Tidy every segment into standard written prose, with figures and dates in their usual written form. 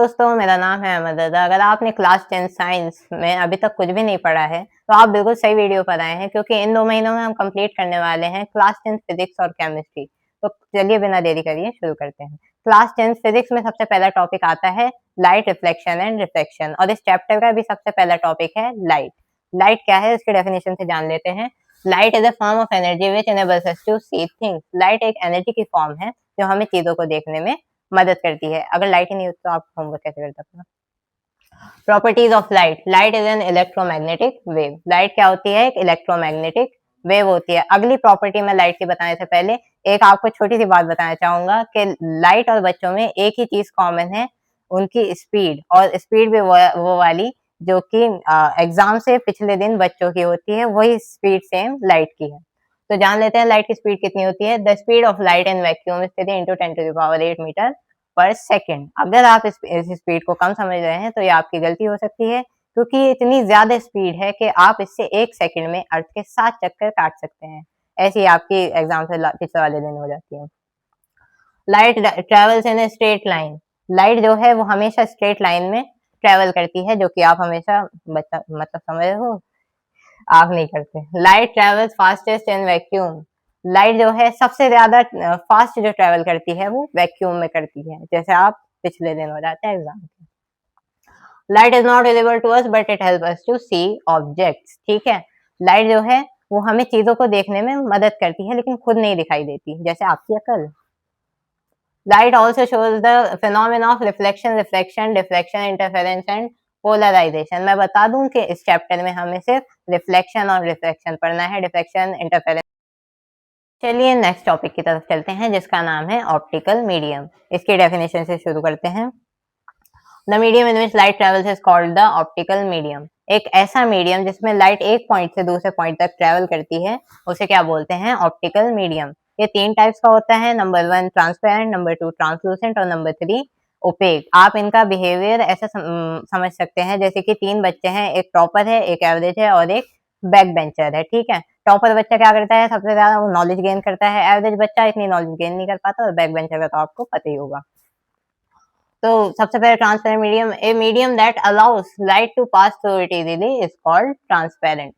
दोस्तों, मेरा नाम है अहमद रज़ा। अगर आपने क्लास 10 साइंस में अभी तक कुछ भी नहीं पढ़ा है, तो आप बिल्कुल सही वीडियो पर आए हैं, क्योंकि इन 2 महीनों में हम कंप्लीट करने वाले हैं क्लास 10 फिजिक्स और केमिस्ट्री। तो चलिए बिना देरी करिए शुरू करते हैं। क्लास 10 फिजिक्स में सबसे पहला टॉपिक आता है लाइट रिफ्लेक्शन एंड रिफ्रैक्शन, और इस चैप्टर का भी सबसे पहला टॉपिक है लाइट। लाइट क्या है, इसके डेफिनेशन से जान लेते हैं। Light is a form of energy which enables us to see things. Light एक एनर्जी की फॉर्म है जो हमें चीजों को देखने में मदद करती है। अगर लाइट ही नहीं होती तो आप होमवर्क कैसे कर सकते हो? Properties of light. Light is an electromagnetic wave. Light क्या होती है? एक इलेक्ट्रोमैग्नेटिक वेव होती है। अगली प्रॉपर्टी में लाइट की बताने से पहले एक आपको छोटी सी बात बताना चाहूंगा कि लाइट और बच्चों में एक ही चीज कॉमन है, उनकी स्पीड। और स्पीड भी वो वाली जो कि एग्जाम से पिछले दिन बच्चों की होती है, वही स्पीड सेम लाइट की है। तो जान लेते हैं लाइट की स्पीड कितनी होती है। The speed of light in vacuum is 3 × 10⁸ metre per second. अगर आप इस स्पीड को कम समझ रहे हैं तो ये आपकी गलती हो सकती है, क्योंकि ये इतनी ज्यादा स्पीड है कि आप इससे 1 सेकंड में अर्थ के 7 चक्कर काट सकते हैं। ऐसी आपकी एग्जाम से पिछले वाले दिन हो जाती है। Light travels in a straight line. Light जो है वो हमेशा स्ट्रेट लाइन में ट्रेवल करती है, जो कि आप हमेशा मतलब समझ रहे हो, आप नहीं करते। Light travels fastest in vacuum. Light जो है सबसे ज्यादा फास्ट जो ट्रेवल करती है वो वैक्यूम में करती है, जैसे आप पिछले दिन हो जाते हैं एग्जाम के। Light is not visible to us but it help us to see objects. ठीक है, लाइट जो है वो हमें चीजों को देखने में मदद करती है, लेकिन खुद नहीं दिखाई देती, जैसे आपकी अकल। Light also shows the phenomena of reflection, refraction, diffraction, interference and polarisation. मैं बता दूं कि इस चैप्टर में हमें सिर्फ रिफ्लेक्शन और रिफ्रैक्शन पढ़ना है, डिफ्रैक्शन, इंटरफेरेंस। चलिए नेक्स्ट टॉपिक की तरफ चलते हैं, जिसका नाम है ऑप्टिकल मीडियम। इसकी डेफिनेशन से शुरू करते हैं। The medium in which light travels is called the optical medium. एक ऐसा मीडियम जिसमें लाइट एक पॉइंट से दूसरे पॉइंट तक ट्रेवल करती है, उसे क्या बोलते हैं? Optical medium. ये 3 टाइप्स का होता है। नंबर 1 ट्रांसपेरेंट, नंबर 2 ट्रांसलूसेंट, और नंबर 3 ओपेक। आप इनका बिहेवियर ऐसा समझ सकते हैं जैसे कि 3 बच्चे हैं, एक टॉपर है, एक एवरेज है और एक बैक बेंचर है। ठीक है, टॉपर बच्चा क्या करता है? सबसे ज्यादा वो नॉलेज गेन करता है। एवरेज बच्चा इतनी नॉलेज गेन नहीं कर पाता, और बैक बेंचर का तो आपको पता ही होगा। तो सबसे पहले transparent medium. A medium that allows light to pass through it easily is called transparent.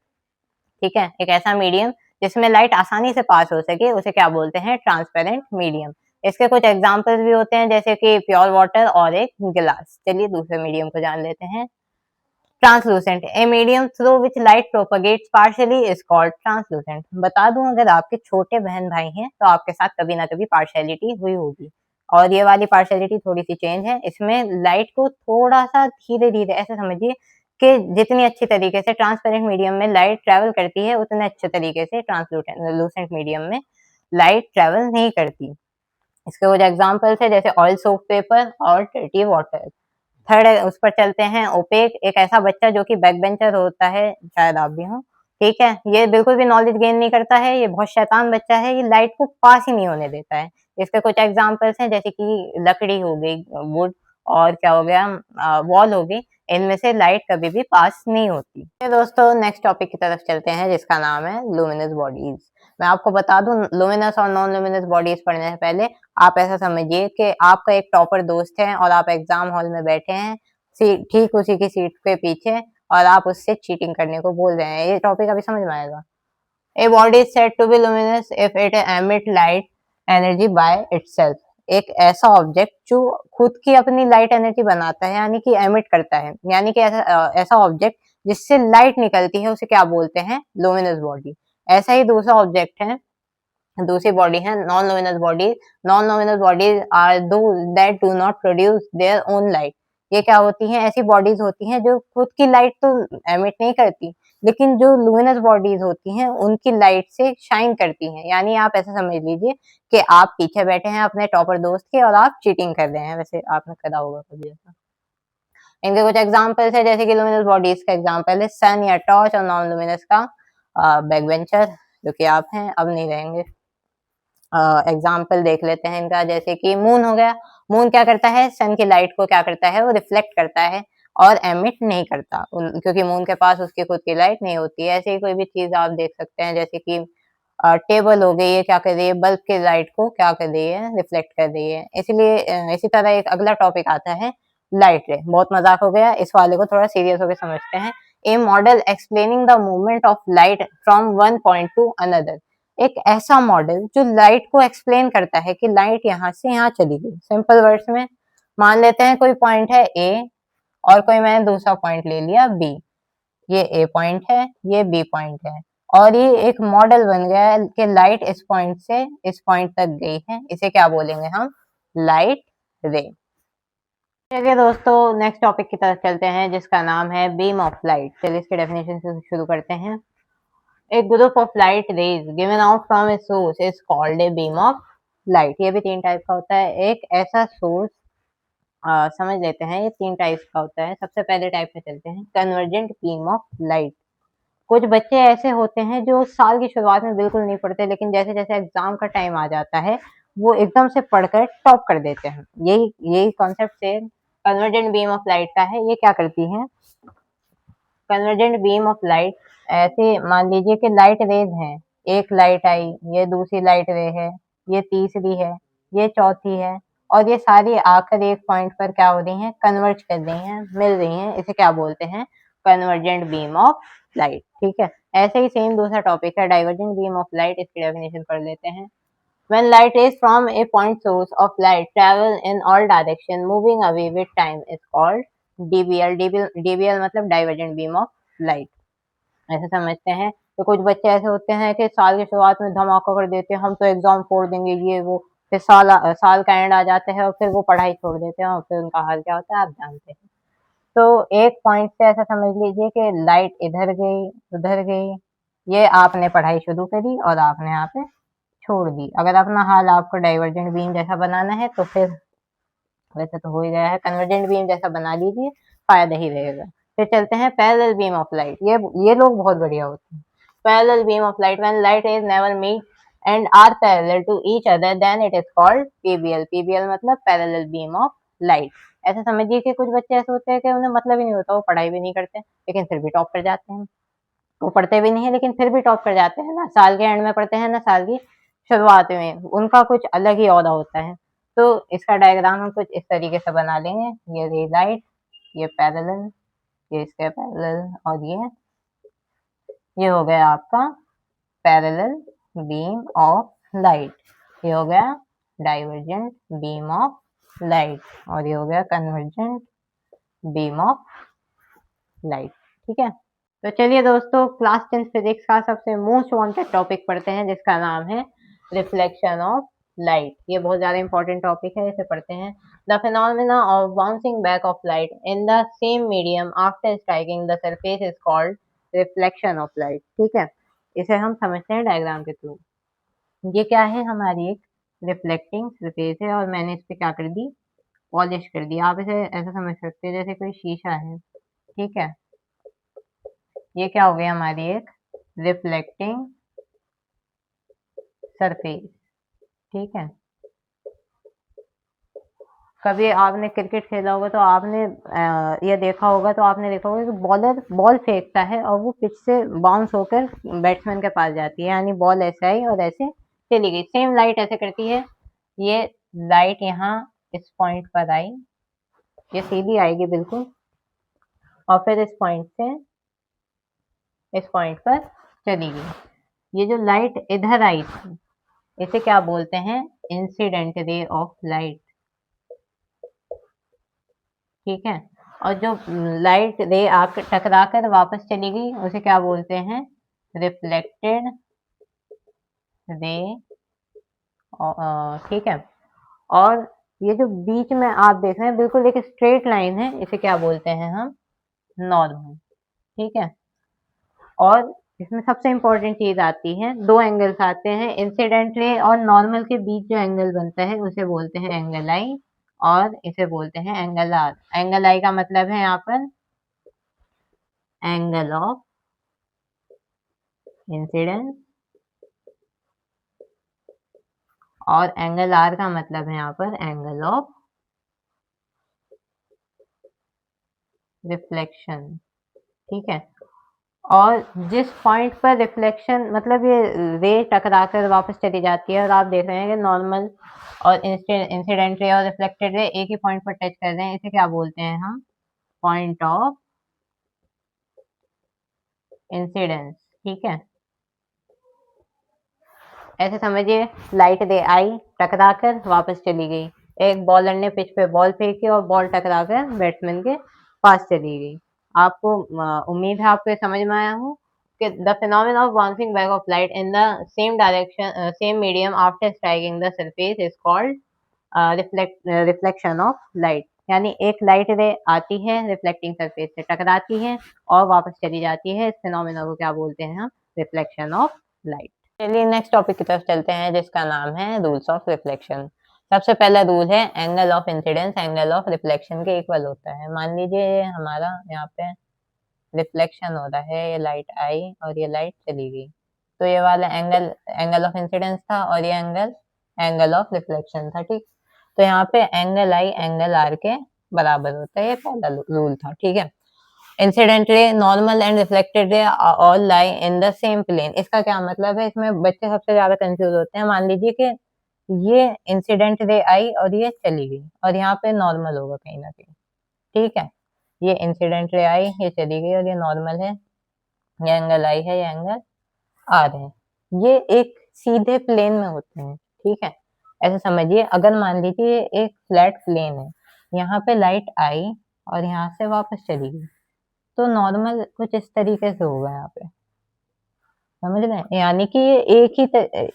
ठीक है, एक ऐसा मीडियम जिसमें लाइट आसानी से पास हो सके, उसे क्या बोलते हैं? Transparent medium. इसके कुछ एग्जांपल्स भी होते हैं, जैसे कि प्योर वाटर और एक गिलास। चलिए दूसरे मीडियम को जान लेते हैं। Translucent. A medium through which light propagates partially is called translucent. बता दूं, अगर आपके छोटे बहन भाई हैं तो आपके साथ कभी ना कभी पार्शियलिटी हुई होगी, और ये वाली पार्शियलिटी थोड़ी सी चेंज है। इसमें लाइट को थोड़ा सा धीरे धीरे, ऐसे समझिए कि जितनी अच्छी तरीके से ट्रांसपेरेंट मीडियम में लाइट ट्रेवल करती है, उतने अच्छे तरीके से ट्रांसलूसेंट मीडियम में लाइट ट्रेवल नहीं करती। इसके कुछ एग्जाम्पल्स है, जैसे ऑयल सोप पेपर और डर्टी वाटर। थर्ड उस पर चलते हैं, ओपेक। एक ऐसा बच्चा जो कि बैक बेंचर होता है, शायद आप भी हो। ठीक है, ये बिल्कुल भी नॉलेज गेन नहीं करता है, ये बहुत शैतान बच्चा है, ये लाइट को पास ही नहीं होने देता है। इसके कुछ एग्जांपल्स हैं, जैसे कि लकड़ी हो गई, वुड, और क्या हो गया, वॉल हो गई। इनमें से लाइट कभी भी पास नहीं होती। तो दोस्तों नेक्स्ट टॉपिक की तरफ चलते हैं, जिसका नाम है लुमिनस बॉडीज। मैं आपको बता दूं, लुमिनस और नॉन लुमिनस बॉडीज पढ़ने से पहले आप ऐसा समझिए कि आपका एक टॉपर दोस्त है और आप एग्जाम हॉल में बैठे हैं, ठीक उसी की सीट के पीछे, और आप उससे चीटिंग करने को बोल रहे हैं। ये टॉपिक अभी समझ में आएगा। A body is said to be luminous if it emit light energy by itself. एक ऐसा ऑब्जेक्ट जो खुद की अपनी लाइट एनर्जी बनाता है, यानी कि एमिट करता है, यानी कि ऐसा ऑब्जेक्ट जिससे लाइट निकलती है, उसे क्या बोलते हैं? Luminous body. ऐसा ही दूसरा ऑब्जेक्ट है, दूसरी बॉडी है non luminous bodies. Non luminous bodies are those that do not produce their own light. ये क्या होती हैं? ऐसी बॉडीज होती हैं जो खुद की लाइट तो एमिट नहीं करती, लेकिन जो लुमिनस बॉडीज होती हैं उनकी लाइट से शाइन करती हैं। यानी आप ऐसा समझ लीजिए कि आप पीछे बैठे हैं अपने टॉपर दोस्त के और आप चीटिंग कर रहे हैं। वैसे आपने करा होगा कभी ऐसा। इनके कुछ एग्जांपल्स है, जैसे कि लुमिनस बॉडीज का एग्जांपल है सन या टॉर्च, और नॉन लुमिनस का बैक बेंचर, जो कि आप हैं, अब नहीं रहेंगे। एग्जाम्पल देख लेते हैं इनका, जैसे कि मून हो गया। मून क्या करता है? सन की लाइट को क्या करता है? वो रिफ्लेक्ट करता है और एमिट नहीं करता, क्योंकि मून के पास उसकी खुद की लाइट नहीं होती है। ऐसे ही कोई भी चीज आप देख सकते हैं, जैसे कि टेबल हो गई, ये क्या कर रही है? बल्ब की लाइट को क्या कर रही है? रिफ्लेक्ट कर रही है। इसलिए इसी तरह एक अगला टॉपिक आता है लाइट रे। बहुत मजाक हो गया, इस वाले को थोड़ा सीरियस होकर समझते हैं। A model explaining the movement of light from one point to another. एक ऐसा मॉडल जो लाइट को एक्सप्लेन करता है कि लाइट यहाँ से यहाँ चली गई। सिंपल वर्ड्स में मान लेते हैं कोई पॉइंट है ए और कोई मैंने दूसरा पॉइंट ले लिया बी। ये ए पॉइंट है, ये बी पॉइंट है, और ये एक मॉडल बन गया है कि लाइट इस पॉइंट से इस पॉइंट तक गई है। इसे क्या बोलेंगे हम? लाइट रे। चलिए दोस्तों नेक्स्ट टॉपिक की तरफ चलते हैं जिसका नाम है बीम ऑफ लाइट। चलिए इसके डेफिनेशन से शुरू करते हैं। A group of light rays given out from a source is called a beam of light। ये भी 3 टाइप का होता है। एक ऐसा सोर्स समझ लेते हैं, ये 3 टाइप का होता है। सबसे पहले टाइप में चलते हैं, कन्वर्जेंट बीम ऑफ लाइट। कुछ बच्चे ऐसे होते हैं जो साल की शुरुआत में बिल्कुल नहीं पढ़ते, लेकिन जैसे जैसे एग्जाम का टाइम आ जाता है वो एकदम से पढ़कर टॉप कर देते हैं। यही यही कॉन्सेप्ट से कन्वर्जेंट बीम ऑफ लाइट का है। ये क्या करती है? कन्वर्जेंट बीम ऑफ लाइट, ऐसे मान लीजिए कि लाइट रेज हैं। एक लाइट आई, ये दूसरी लाइट रे है, ये तीसरी है, ये चौथी है, और ये सारी आकर एक पॉइंट पर क्या हो रही हैं? कन्वर्ज कर रही हैं, मिल रही हैं। इसे क्या बोलते हैं? Convergent beam of light. ठीक है। ऐसे ही सेम दूसरा टॉपिक है डाइवर्जेंट बीम ऑफ लाइट। इसकी डेफिनेशन पढ़ लेते हैं। When light rays from a point source of light travel in all direction moving away with time is called DBL। DBL मतलब divergent beam of light। ऐसे समझते हैं। तो कुछ बच्चे ऐसे होते हैं कि साल की शुरुआत में धमाका कर देते हैं, हम तो एग्जाम फोड़ देंगे ये वो, फिर साल का एंड आ जाते हैं और फिर वो पढ़ाई छोड़ देते हैं और फिर उनका हाल क्या होता है आप जानते हैं। तो एक पॉइंट से ऐसा समझ लीजिए कि लाइट इधर गई उधर गई, ये आपने पढ़ाई शुरू करी और आपने यहाँ पे छोड़ दी। अगर अपना हाल आपको डाइवर्जेंट बीम जैसा बनाना है तो फिर वैसे तो हो ही गया है, कन्वर्जेंट बीम जैसा बना लीजिए, फायदा ही रहेगा। फिर चलते हैं पैरेलल बीम ऑफ लाइट। ये लोग बहुत बढ़िया होते हैं। Parallel beam of light, when light rays never meet and are parallel to each other then it is called PBL. PBL मतलब पैरेलल बीम ऑफ लाइट। ऐसे समझिए कि कुछ बच्चे ऐसे होते हैं कि उन्हें मतलब ही नहीं होता, वो पढ़ाई भी नहीं करते लेकिन फिर भी टॉप कर जाते हैं। वो पढ़ते भी नहीं है लेकिन फिर भी टॉप कर जाते हैं, ना साल के एंड में पढ़ते हैं ना साल की शुरुआत में। उनका कुछ अलग ही औदा होता है। तो इसका डायग्राम हम कुछ इस तरीके से बना लेंगे। ये रे लाइट, ये पैरेलल, ये इसके पैरेलल, और ये हो गया आपका पैरेलल बीम ऑफ लाइट। ये हो गया डाइवर्जेंट बीम ऑफ लाइट, और ये हो गया कन्वर्जेंट बीम ऑफ लाइट। ठीक है। तो चलिए दोस्तों क्लास 10 फिजिक्स का सबसे मोस्ट वांटेड टॉपिक पढ़ते हैं जिसका नाम है रिफ्लेक्शन ऑफ लाइट। ये बहुत ज्यादा इंपॉर्टेंट टॉपिक है, इसे पढ़ते हैं। The phenomena of bouncing back of light in the same medium after striking the surface is called reflection of light. ठीक है। इसे हम समझते हैं डायग्राम के थ्रू। ये क्या है? हमारी एक रिफ्लेक्टिंग सरफेस है और मैंने इस पे क्या कर दी? पॉलिश कर दी। आप इसे ऐसा समझ सकते हैं जैसे कोई शीशा है। ठीक है। ये क्या हो गई? हमारी एक रिफ्लेक्टिंग सरफेस। ठीक है। कभी आपने क्रिकेट खेला होगा तो आपने ये देखा होगा, तो आपने देखा होगा कि बॉलर बॉल फेंकता है और वो पिच से बाउंस होकर बैट्समैन के पास जाती है, यानी बॉल ऐसे आई और ऐसे चली गई। सेम लाइट ऐसे करती है। ये लाइट यहाँ इस पॉइंट पर आई, ये सीधी आएगी बिल्कुल, और फिर इस पॉइंट से इस पॉइंट पर चली गई। ये जो लाइट इधर आई थी इसे क्या बोलते हैं? Incident ray of light. ठीक है। और जो लाइट रे आकर टकरा कर वापस चली गई उसे क्या बोलते हैं? Reflected ray. ठीक है। और ये जो बीच में आप देख रहे हैं बिल्कुल एक स्ट्रेट लाइन है, इसे क्या बोलते हैं हम? नॉर्मल। ठीक है। और इसमें सबसे इम्पोर्टेंट चीज आती है, दो एंगल्स आते हैं, इंसिडेंट रे और नॉर्मल के बीच जो एंगल बनता है उसे बोलते हैं एंगल आई, और इसे बोलते हैं एंगल आर। एंगल आई का मतलब है यहाँ पर एंगल ऑफ इंसिडेंस, और एंगल आर का मतलब है यहाँ पर एंगल ऑफ रिफ्लेक्शन। ठीक है। और जिस पॉइंट पर रिफ्लेक्शन मतलब ये रे टकरा कर वापस चली जाती है और आप देख रहे हैं कि नॉर्मल और इंसिडेंट रे और रिफ्लेक्टेड रे एक ही पॉइंट पर टच कर रहे हैं, इसे क्या बोलते हैं हम? Point of incidence. ठीक है, ऐसे समझिए लाइट दे आई, टकरा कर वापस चली गई। एक बॉलर ने पिच पे बॉल फेंकी और बॉल टकरा कर बैट्समैन के पास चली गई। आपको उम्मीद है आपको ये समझ में आया हो कि the phenomenon of bouncing back of light in the same direction, same medium after striking the surface is called reflection of light. यानी एक लाइट रे आती है, रिफ्लेक्टिंग सरफेस से टकराती है और वापस चली जाती है। इस फिनोमेना को क्या बोलते हैं हम? Reflection of light. चलिए नेक्स्ट टॉपिक की तरफ चलते हैं, जिसका नाम है रूल्स ऑफ रिफ्लेक्शन। सबसे पहला रूल है angle of incidence angle of reflection के इक्वल होता है। मान लीजिए हमारा यहाँ पे रिफ्लेक्शन हो रहा है, ये लाइट आई और ये लाइट चली गई, तो ये वाला एंगल एंगल ऑफ इंसिडेंस था और ये एंगल एंगल ऑफ रिफ्लेक्शन था। ठीक, तो यहाँ पे एंगल आई एंगल आर के बराबर होता है, ये पहला रूल था। ठीक है, incident ray, normal and reflected ray all lie in the same plane. इसका क्या मतलब है? इसमें बच्चे सबसे ज्यादा कंफ्यूज होते हैं। मान लीजिए कि ये इंसिडेंट रे आई और ये चली गई और यहाँ पे नॉर्मल होगा कहीं ना कहीं। ठीक है, ये इंसिडेंट रे आई, ये चली गई और ये नॉर्मल है, ये एंगल आई है, ये एंगल आर है। ये एक सीधे प्लेन में होते हैं। ठीक है, ऐसे समझिए अगर मान लीजिए एक फ्लैट प्लेन है, यहाँ पे लाइट आई और यहाँ से वापस चली गई, तो नॉर्मल कुछ इस तरीके से होगा यहाँ पे, समझ रहे हैं? यानी कि ये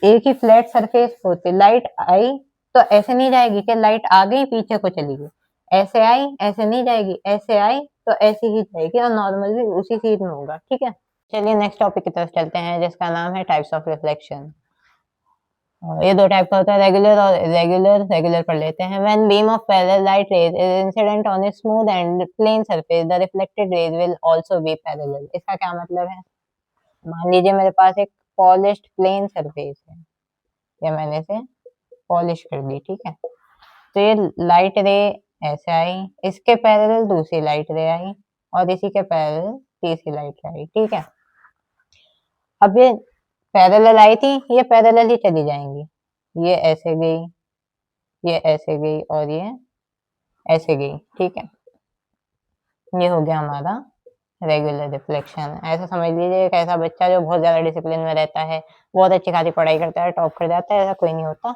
एक ही फ्लैट सरफेस होती, लाइट आई तो ऐसे नहीं जाएगी कि लाइट आ गई पीछे को चली गई, ऐसे आई ऐसे नहीं जाएगी, ऐसे आई तो ऐसे ही जाएगी और नॉर्मल भी उसी सीध में होगा। ठीक है, चलिए नेक्स्ट टॉपिक की तरफ चलते हैं, जिसका नाम है टाइप्स ऑफ रिफ्लेक्शन। ये दो टाइप का होता है, रेगुलर और रेगुलर। रेगुलर पढ़ लेते हैं। When beam of parallel light rays is incident on a smooth and plane surface the reflected rays will also be parallel. इसका क्या मतलब है? मान लीजिए मेरे पास एक पॉलिश्ड प्लेन सरफेस है, ये मैंने इसे पॉलिश कर दी। ठीक है, तो ये लाइट रे ऐसे आई, इसके पैरेलल दूसरी लाइट रे आई और इसी के पैरेलल तीसरी लाइट रे आई। ठीक है, अब ये पैरेलल आई थी, ये पैरेलल ही चली जाएंगी, ये ऐसे गई, ये ऐसे गई और ये ऐसे गई। ठीक है, ये हो गया हमारा रेगुलर रिफ्लेक्शन। ऐसा समझ लीजिए एक ऐसा बच्चा जो बहुत ज्यादा डिसिप्लिन में रहता है, बहुत अच्छी खासी पढ़ाई करता है, टॉप कर जाता है, ऐसा कोई नहीं होता,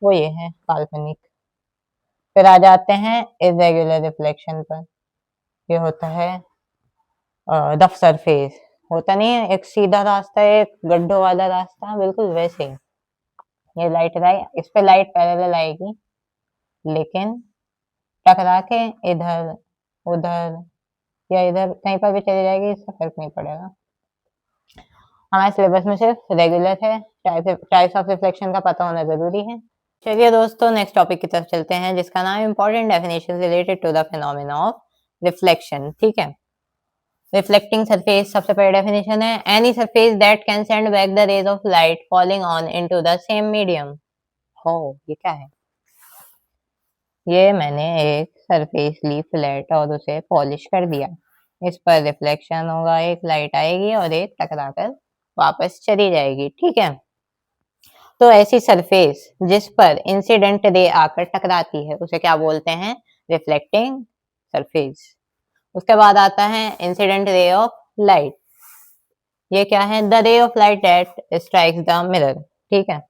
वो ये है काल्पनिक। फिर आ जाते हैं इरेगुलर रिफ्लेक्शन पर। ये होता है रफ सरफेस, होता नहीं है एक सीधा रास्ता, एक गड्ढों वाला रास्ता, बिल्कुल वैसे ही ये लाइट आई, इस पे लाइट पैरेलल आएगी लेकिन टकरा के इधर उधर या इधर कहीं पर भी चली जाएगी, इससे फर्क नहीं पड़ेगा। हमारे सिलेबस में सिर्फ रेगुलर है, टाइप्स ऑफ रिफ्लेक्शन का पता होना जरूरी है। चलिए दोस्तों नेक्स्ट टॉपिक की तरफ चलते हैं, जिसका नाम important definition related to the phenomena of reflection. ठीक है, रिफ्लेक्टिंग सरफेस सबसे पहले डेफिनेशन है, any surface that can send back the rays of light falling on into the same medium. हो, ये क्या है? ये मैंने एक सरफेस ली फ्लैट और उसे पॉलिश कर दिया, इस पर रिफ्लेक्शन होगा, एक लाइट आएगी और एक टकरा कर वापस चली जाएगी। ठीक है, तो ऐसी सरफेस जिस पर इंसिडेंट रे आकर टकराती है उसे क्या बोलते हैं? Reflecting surface. उसके बाद आता है इंसिडेंट रे ऑफ लाइट। ये क्या है? The ray of light that strikes the mirror. ठीक है,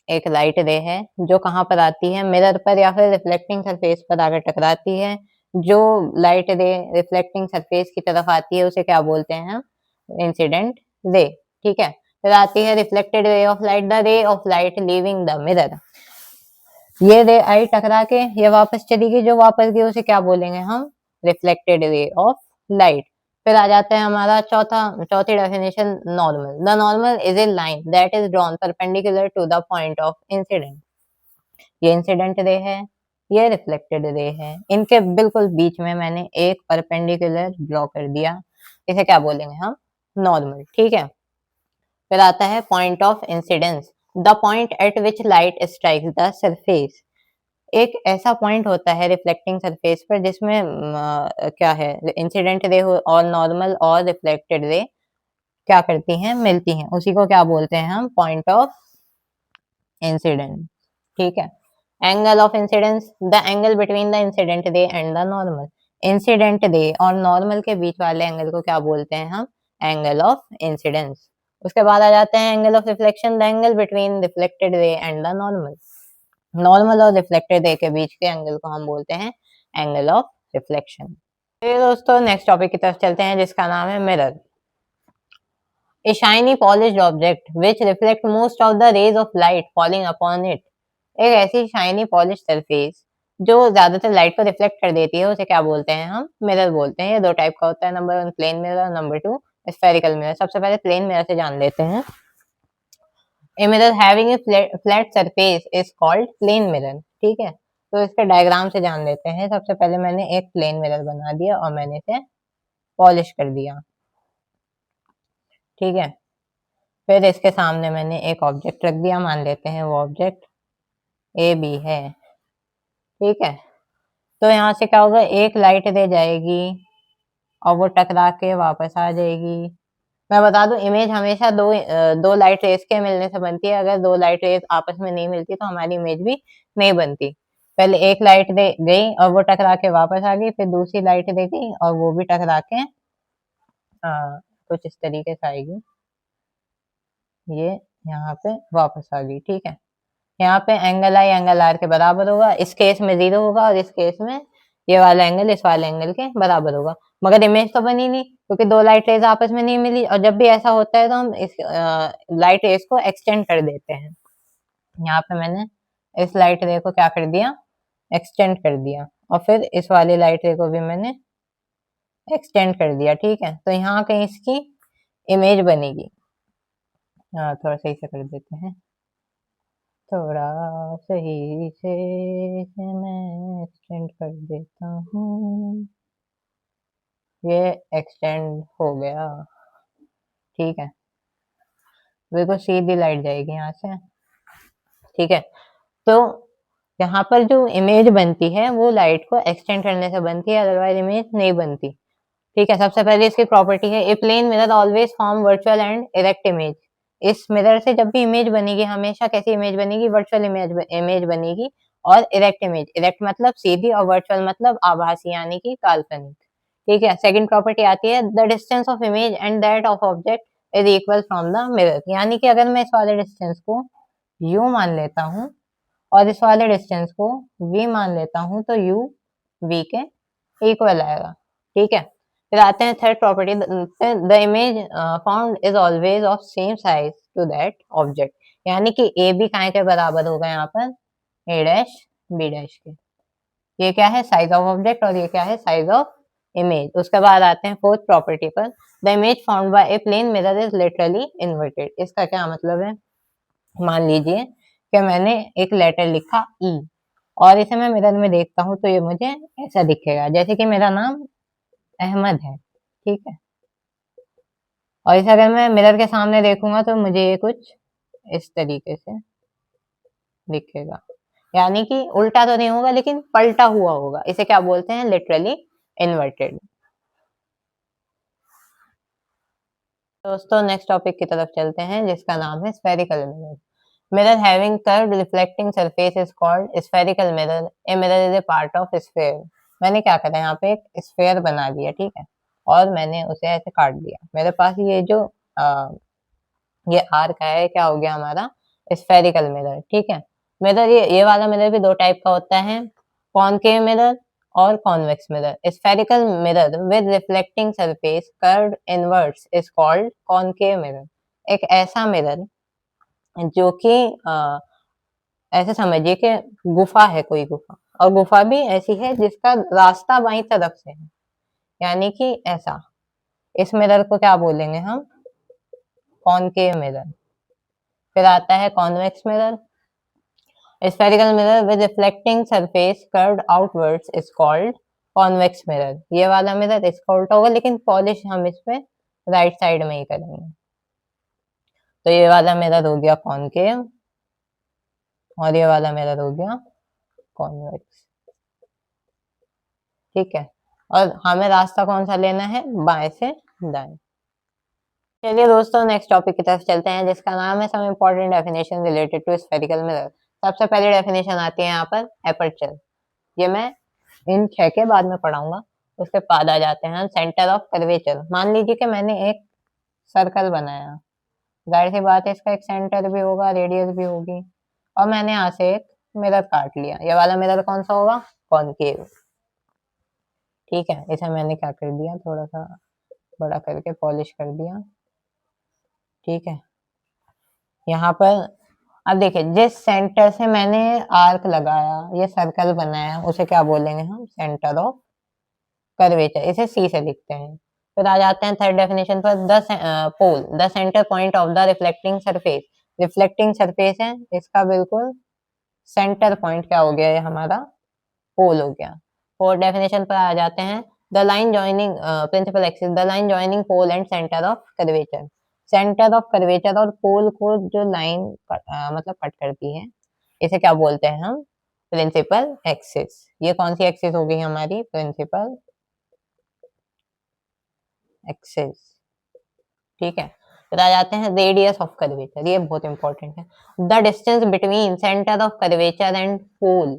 एक लाइट रे है जो कहाँ पर आती है? मिरर पर या फिर रिफ्लेक्टिंग सरफेस पर आकर टकराती है। जो लाइट रे रिफ्लेक्टिंग सरफेस की तरफ आती है उसे क्या बोलते हैं हम? Incident ray. ठीक है, फिर आती है reflected ray of light, the ray of light leaving the mirror. ये रे आई टकरा के ये वापस चली गई, जो वापस गई उसे क्या बोलेंगे हम? Reflected ray of light. फिर आ जाता है हमारा चौथी definition, normal. The normal is a line that is drawn perpendicular to the point of incident. ये इंसिडेंट रे है, ये रिफ्लेक्टेड रे है, इनके बिल्कुल बीच में मैंने एक परपेंडिकुलर ड्रॉ कर दिया, इसे क्या बोलेंगे हम? नॉर्मल। ठीक है, फिर आता है point of incidence, the point eight which light strikes the surface. एक ऐसा पॉइंट होता है रिफ्लेक्टिंग सरफेस पर जिसमें क्या है, इंसिडेंट रे और नॉर्मल और रिफ्लेक्टेड रे क्या करती हैं? मिलती हैं, उसी को क्या बोलते हैं हम? Point of incident. ठीक है। Angle of incidence, the angle between the incident ray and the normal. Incident ray और नॉर्मल के बीच वाले एंगल को क्या बोलते हैं हम? Angle of incidence. उसके बाद आ जाते हैं angle of reflection, the angle between reflected ray and the normal. Normal और रिफ्लेक्टेड रे के बीच के एंगल को हम बोलते हैं एंगल ऑफ रिफ्लेक्शन। फिर दोस्तों नेक्स्ट टॉपिक की तरफ चलते हैं जिसका नाम है mirror. A shiny polished object which reflect most of the rays of light falling upon it। एक ऐसी शाइनी पॉलिश सरफेस जो ज्यादातर लाइट को रिफ्लेक्ट कर देती है उसे क्या बोलते हैं हम? मिरर बोलते हैं। ये दो टाइप का होता है, नंबर 1 प्लेन मिरर और नंबर 2 स्फेरिकल मिरर। सबसे पहले प्लेन मिरर से जान लेते हैं। A mirror having a flat surface is called plane mirror। ठीक है, तो इसके डायग्राम से जान लेते हैं। सबसे पहले मैंने एक प्लेन मिरर बना दिया और मैंने इसे पॉलिश कर दिया। ठीक है, फिर इसके सामने मैंने एक ऑब्जेक्ट रख दिया, मान लेते हैं वो ऑब्जेक्ट ए बी है। ठीक है, तो यहाँ से क्या होगा, एक लाइट दे जाएगी और वो टकरा के वापस आ जाएगी। मैं बता दूं, इमेज हमेशा दो लाइट रेस के मिलने से बनती है। अगर दो लाइट रेस आपस में नहीं मिलती तो हमारी इमेज भी नहीं बनती। पहले एक लाइट दे गई और वो टकरा के वापस आ गई, फिर दूसरी लाइट दे गई और वो भी टकरा के कुछ इस तरीके से आएगी, ये यहाँ पे वापस आ गई। ठीक है, यहाँ पे एंगल आई एंगल आर के बराबर होगा। इस केस में 0 होगा और इस केस में ये वाला एंगल इस वाले एंगल के बराबर होगा। मगर इमेज तो बनी नहीं क्योंकि दो लाइट रेज आपस में नहीं मिली। और जब भी ऐसा होता है तो हम इस लाइट रेज को एक्सटेंड कर देते हैं। यहाँ पे मैंने इस लाइट रे को क्या कर दिया, एक्सटेंड कर दिया, और फिर इस वाली लाइट रे को भी मैंने एक्सटेंड कर दिया। ठीक है, तो यहाँ कहीं इसकी इमेज बनेगी। थोड़ा सही से कर देते हैं, थोड़ा सही से मैं एक्सटेंड कर देता हूँ। ये एक्सटेंड हो गया। ठीक है, बिल्कुल सीधी लाइट जाएगी यहाँ से। ठीक है, तो यहाँ पर जो इमेज बनती है वो लाइट को एक्सटेंड करने से बनती है, अदरवाइज इमेज नहीं बनती। ठीक है, सबसे पहले इसकी प्रॉपर्टी है a plane mirror always form virtual and erect image. इस मिरर से जब भी इमेज बनेगी हमेशा कैसी इमेज बनेगी, वर्चुअल इमेज बनेगी और इरेक्ट इमेज। इरेक्ट मतलब सीधी और वर्चुअल मतलब आभासी यानी कि काल्पनिक। ठीक है, सेकंड प्रॉपर्टी आती है the distance of image and that of object is equal from the mirror. यानी कि अगर मैं इस वाले डिस्टेंस को u मान लेता हूँ और इस वाले डिस्टेंस को v मान लेता हूँ तो u v के इक्वल आएगा। ठीक है, फिर आते हैं third property, the image found is always of same size to that object. यानी कि ए बी काय के बराबर होगा यहाँ पर ए डैश बी डैश के। ये क्या है, साइज ऑफ ऑब्जेक्ट, और ये क्या है, साइज ऑफ इमेज। उसके बाद आते हैं फोर्थ प्रॉपर्टी पर, the image found by a plane mirror is literally inverted. इसका क्या मतलब है, मान लीजिए कि मैंने एक लेटर लिखा ई और इसे मैं मिरर में देखता हूँ तो ये मुझे ऐसा दिखेगा जैसे कि मेरा नाम अहमद है। ठीक है, और इसे अगर मैं मिरर के सामने देखूंगा तो मुझे ये कुछ इस तरीके से दिखेगा। यानी कि उल्टा तो नहीं होगा लेकिन पलटा हुआ होगा। इसे क्या बोलते हैं, लिटरली इन्वर्टेड। दोस्तों नेक्स्ट टॉपिक की तरफ चलते हैं जिसका नाम है spherical mirror. Mirror having curved reflecting surface is called spherical mirror. A mirror is a part of sphere. मैंने क्या करा, यहाँ पे एक स्फेयर बना दिया। ठीक है, और मैंने उसे ऐसे काट दिया। मेरे पास ये जो ये आर्क है, क्या हो गया हमारा स्फेरिकल मिरर। ठीक है, मिरर ये वाला मिरर भी दो टाइप का होता है, कॉनकेव मिरर और convex mirror. Spherical mirror with reflecting surface curved inverts is called concave mirror. एक ऐसा मिरर जो कि ऐसे समझिए कि गुफा है, कोई गुफा, और गुफा भी ऐसी है जिसका रास्ता बाईं तरफ से है, यानी कि ऐसा। इस मिरर को क्या बोलेंगे हम, कॉनकेव मिरर। फिर आता है convex mirror. Spherical mirror with reflecting surface curved outwards is called convex mirror. ये वाला मिरर इसका उल्टा होगा लेकिन पॉलिश हम इस पे राइट साइड में ही करेंगे। तो ये वाला मिरर हो गया कॉनकेव और ये वाला मिरर हो गया कॉन्वेक्स। ठीक है, और हमें रास्ता कौन सा लेना है, बाएं से दाएं। चलिए दोस्तों नेक्स्ट टॉपिक की तरफ चलते हैं जिसका नाम है some important definition related to spherical mirror. सबसे पहली डेफिनेशन आती है यहाँ पर एपर्चर, ये मैं इन 6 के बाद में पढ़ाऊंगा। उसके बाद आ जाते हैं सेंटर ऑफ कर्वेचर। मान लीजिए कि मैंने एक सर्कल बनाया, जाहिर सी बात है इसका एक सेंटर भी होगा, रेडियस भी होगी, और मैंने यहाँ से एक मिरर काट लिया। ये वाला मिरर कौन सा होगा? कॉनकेव। ठीक है, इसे मैंने क्या कर दिया, थोड़ा सा बड़ा करके पॉलिश कर दिया। ठीक है, यहाँ पर अब देखिए, जिस सेंटर से मैंने आर्क लगाया, ये सर्कल बनाया, उसे क्या बोलेंगे हम? Centre of curvature. इसे सी से लिखते हैं। फिर आ जाते हैं थर्ड डेफिनेशन पर, pole the centre point of the reflecting surface. Reflecting surface है, इसका बिल्कुल सेंटर पॉइंट क्या हो गया? ये हमारा पोल हो गया। फोर्थ डेफिनेशन पर आ जाते हैं, the line joining principal axis, the line joining pole and centre of curvature. Centre of curvature और पोल को जो लाइन मतलब कट करती है, इसे क्या बोलते हैं हम? Principal axis. ये कौन सी एक्सिस हो गई हमारी? Principal axis. ठीक है, फिर आ जाते हैं रेडियस ऑफ कर्वेचर। ये बहुत इंपॉर्टेंट है। The distance between centre of curvature and pole.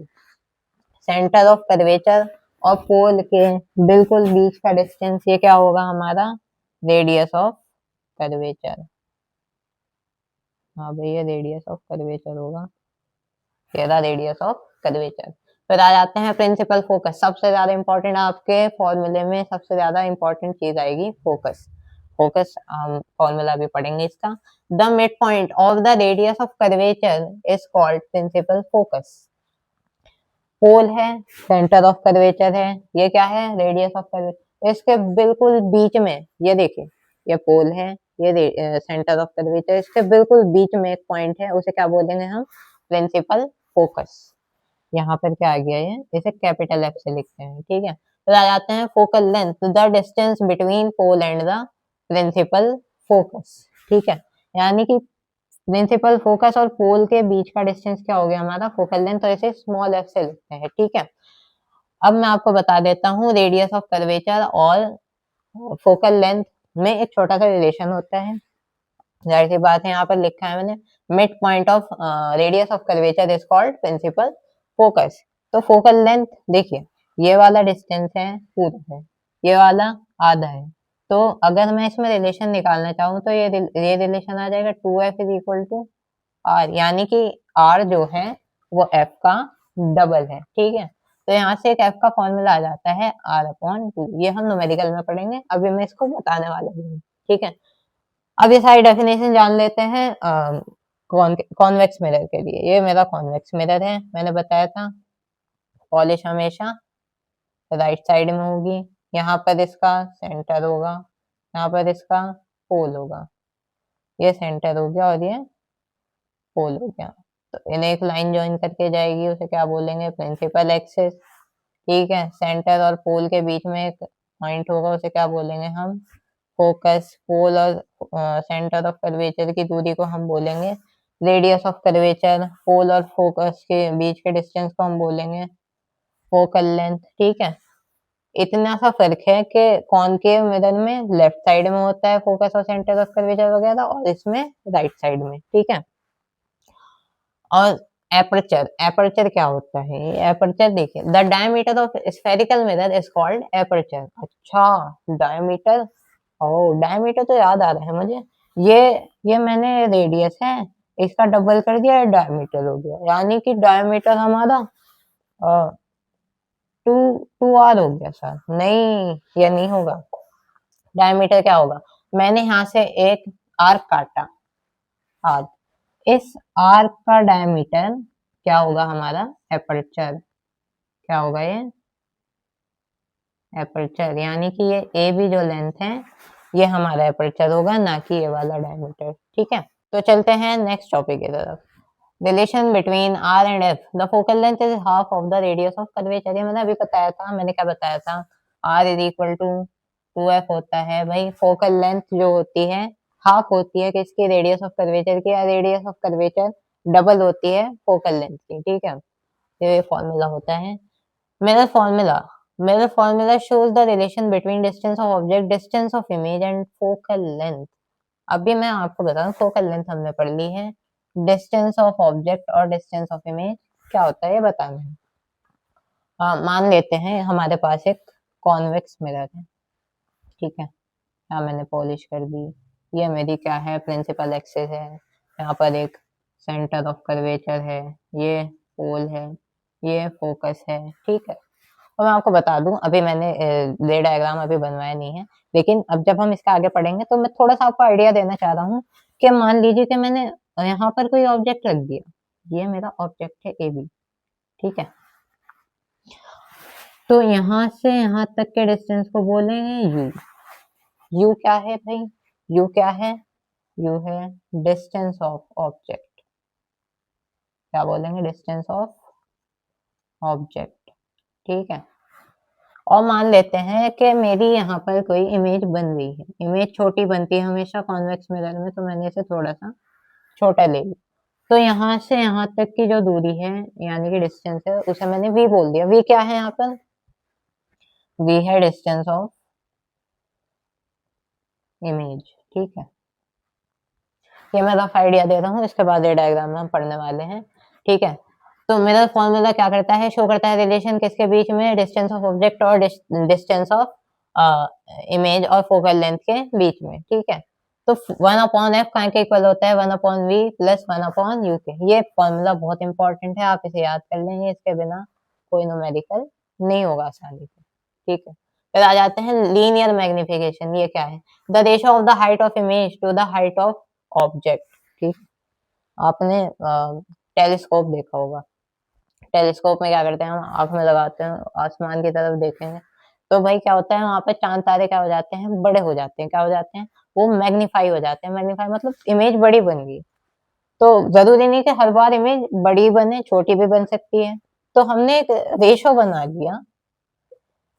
Centre of curvature और पोल के बिल्कुल बीच का डिस्टेंस, ये क्या होगा हमारा? Radius of curvature. हाँ भैया, रेडियस ऑफ कर्वेचर होगा, ये रहा रेडियस ऑफ कर्वेचर। फिर आ जाते हैं प्रिंसिपल फोकस। सबसे ज्यादा इंपॉर्टेंट आपके फॉर्मूले में सबसे ज्यादा इंपॉर्टेंट चीज आएगी फोकस। फोकस हम फॉर्मूला भी पढ़ेंगे इसका। The mid point of the radius of curvature is called principal focus. Pole है, सेंटर ऑफ कर्वेचर है, ये क्या है? Radius of curvature. इसके बिल्कुल बीच में, ये देखिए, ये पोल है, ये सेंटर ऑफ कर्वेचर, इसके बिल्कुल बीच में एक पॉइंट है, उसे क्या बोलेंगे हम? Principal focus. यहाँ पर क्या आ गया? ये इसे कैपिटल एफ से लिखते हैं। ठीक है, तो आ जाते हैं focal length, the distance between pole and the principal focus. ठीक है, यानी कि प्रिंसिपल फोकस और पोल के बीच का डिस्टेंस क्या हो गया हमारा? Focal length. तो इसे स्मॉल एफ से लिखते हैं। ठीक है, अब मैं आपको बता देता हूँ रेडियस ऑफ कर्वेचर और फोकल लेंथ में एक छोटा सा रिलेशन होता है। जाहिर सी बात है, यहाँ पर लिखा है मैंने, mid point of radius of curvature is called principal focus. तो फोकल लेंथ देखिए, ये वाला डिस्टेंस है पूरा है, ये वाला आधा है। तो अगर मैं इसमें रिलेशन निकालना चाहूँ तो ये रिलेशन आ जाएगा 2f is equal to are, यानी कि आर जो है वो एफ का डबल है। ठीक है, तो यहाँ से एक एफ का फॉर्मूला आ जाता है आर अपॉन 2। ये हम न्यूमेरिकल में पढ़ेंगे, अभी मैं इसको बताने वाला हूँ। ठीक है, अब ये सारी डेफिनेशन जान लेते हैं कॉन्वेक्स मिरर के लिए। ये मेरा कॉन्वेक्स मिरर है, मैंने बताया था पॉलिश हमेशा राइट साइड में होगी। यहाँ पर इसका सेंटर होगा, यहाँ पर इसका पोल होगा। ये सेंटर हो गया और ये पोल हो गया। तो इन्हें एक लाइन ज्वाइन करके जाएगी, उसे क्या बोलेंगे? Principal axis. ठीक है, सेंटर और पोल के बीच में एक पॉइंट होगा, उसे क्या बोलेंगे हम? फोकस। पोल और सेंटर ऑफ कर्वेचर की दूरी को हम बोलेंगे रेडियस ऑफ कर्वेचर। पोल और फोकस के बीच के डिस्टेंस को हम बोलेंगे फोकल लेंथ। ठीक है, इतना सा फर्क है कि कॉनकेव मिरर में लेफ्ट साइड में होता है फोकस और सेंटर ऑफ कर्वेचर वगैरह, और इसमें राइट साइड में। ठीक है, और एपर्चर, एपर्चर क्या होता है? एपर्चर देखिए, the diameter of spherical mirror is called aperture. अच्छा, डायमीटर, ओ डायमीटर तो याद आ रहा है मुझे। ये मैंने रेडियस है, इसका डबल कर दिया, डायमीटर हो गया, यानी कि डायमीटर हमारा 2r हो गया सर। नहीं, ये नहीं होगा। डायमीटर क्या होगा? मैंने यहाँ से एक आर्क काटा, आर्क, इस आर्क का डायमीटर क्या होगा हमारा? एपर्चर। क्या होगा ये? एपर्चर, यानी कि ये ए बी जो लेंथ है, ये हमारा एपर्चर होगा, ना कि ये वाला डायमीटर। ठीक है, तो चलते हैं नेक्स्ट टॉपिक की तरफ। Relation between R and F, the focal length is half of the radius of curvature. ये मैंने अभी बताया था, मैंने क्या बताया था? Are is equal to 2f होता है भाई। फोकल लेंथ जो होती है हाफ होती है किसकी? रेडियस ऑफ कर्वेचर की। रेडियस ऑफ कर्वेचर डबल होती है फोकल लेंथ की। ठीक है, ये फॉर्मूला होता है। मेरा फॉर्मूला मेरा formula shows the relation between distance of object, distance of image and focal length. अभी मैं आपको बता दूं, फोकल लेंथ हमने पढ़ ली है, डिस्टेंस ऑफ ऑब्जेक्ट और डिस्टेंस ऑफ इमेज क्या होता है ये बताना है। मान लेते हैं हमारे पास एक कॉन्वेक्स मिरर है, ठीक है, यहाँ मैंने पॉलिश कर दी, ये मेरी क्या है, प्रिंसिपल एक्सिस है, यहाँ पर एक सेंटर ऑफ कर्वेचर है, ये पोल है, ये फोकस है, ठीक है। और मैं आपको बता दूं, अभी मैंने रे डायग्राम अभी बनवाया नहीं है, लेकिन अब जब हम इसके आगे पढ़ेंगे तो मैं थोड़ा सा आपको आइडिया देना चाह रहा हूँ कि मान लीजिए कि मैंने यहाँ पर कोई ऑब्जेक्ट रख दिया, ये मेरा ऑब्जेक्ट है ए बी, ठीक है, तो यहाँ से यहाँ तक के डिस्टेंस को बोलेंगे यू। यू क्या है भाई, यू क्या है, यू है डिस्टेंस ऑफ ऑब्जेक्ट, क्या बोलेंगे, डिस्टेंस ऑफ ऑब्जेक्ट, ठीक है। और मान लेते हैं कि मेरी यहाँ पर कोई इमेज बन रही है, इमेज छोटी बनती है हमेशा कॉन्वेक्स मिरर में, तो मैंने इसे थोड़ा सा छोटा ले लिया, तो यहाँ से यहाँ तक की जो दूरी है यानी कि डिस्टेंस है उसे मैंने v बोल दिया। v क्या है यहाँ पर, v है डिस्टेंस ऑफ इमेज, ठीक है। ये मैं रफ आइडिया दे रहा हूँ, इसके बाद ये डायग्राम हम पढ़ने वाले हैं, ठीक है। तो मिरर फॉर्मूला क्या करता है, शो करता है रिलेशन किसके बीच में, डिस्टेंस ऑफ ऑब्जेक्ट और डिस्टेंस ऑफ इमेज और फोकल लेंथ के बीच में, ठीक है। तो 1/f कहाँ के इक्वल होता है, 1/v प्लस 1/u के। ये फॉर्मूला बहुत इंपॉर्टेंट है, आप इसे याद कर लेंगे, इसके बिना कोई न्यूमेरिकल नहीं होगा आसानी से, ठीक है। फिर आ जाते हैं लीनियर मैग्निफिकेशन, ये क्या है, the ratio of the height of image to the height of object, ठीक। आपने टेलीस्कोप देखा होगा, टेलीस्कोप में क्या करते हैं, हम आंख में लगाते हैं, आसमान की तरफ देखेंगे, तो भाई क्या होता है, वहां पे चांद तारे क्या हो जाते हैं, बड़े हो जाते हैं, क्या हो जाते हैं, वो मैग्नीफाई हो जाते हैं। मैग्नीफाई मतलब इमेज बड़ी बन गई, तो जरूरी नहीं कि हर बार इमेज बड़ी बने, छोटी भी बन सकती है। तो हमने एक रेशो बना लिया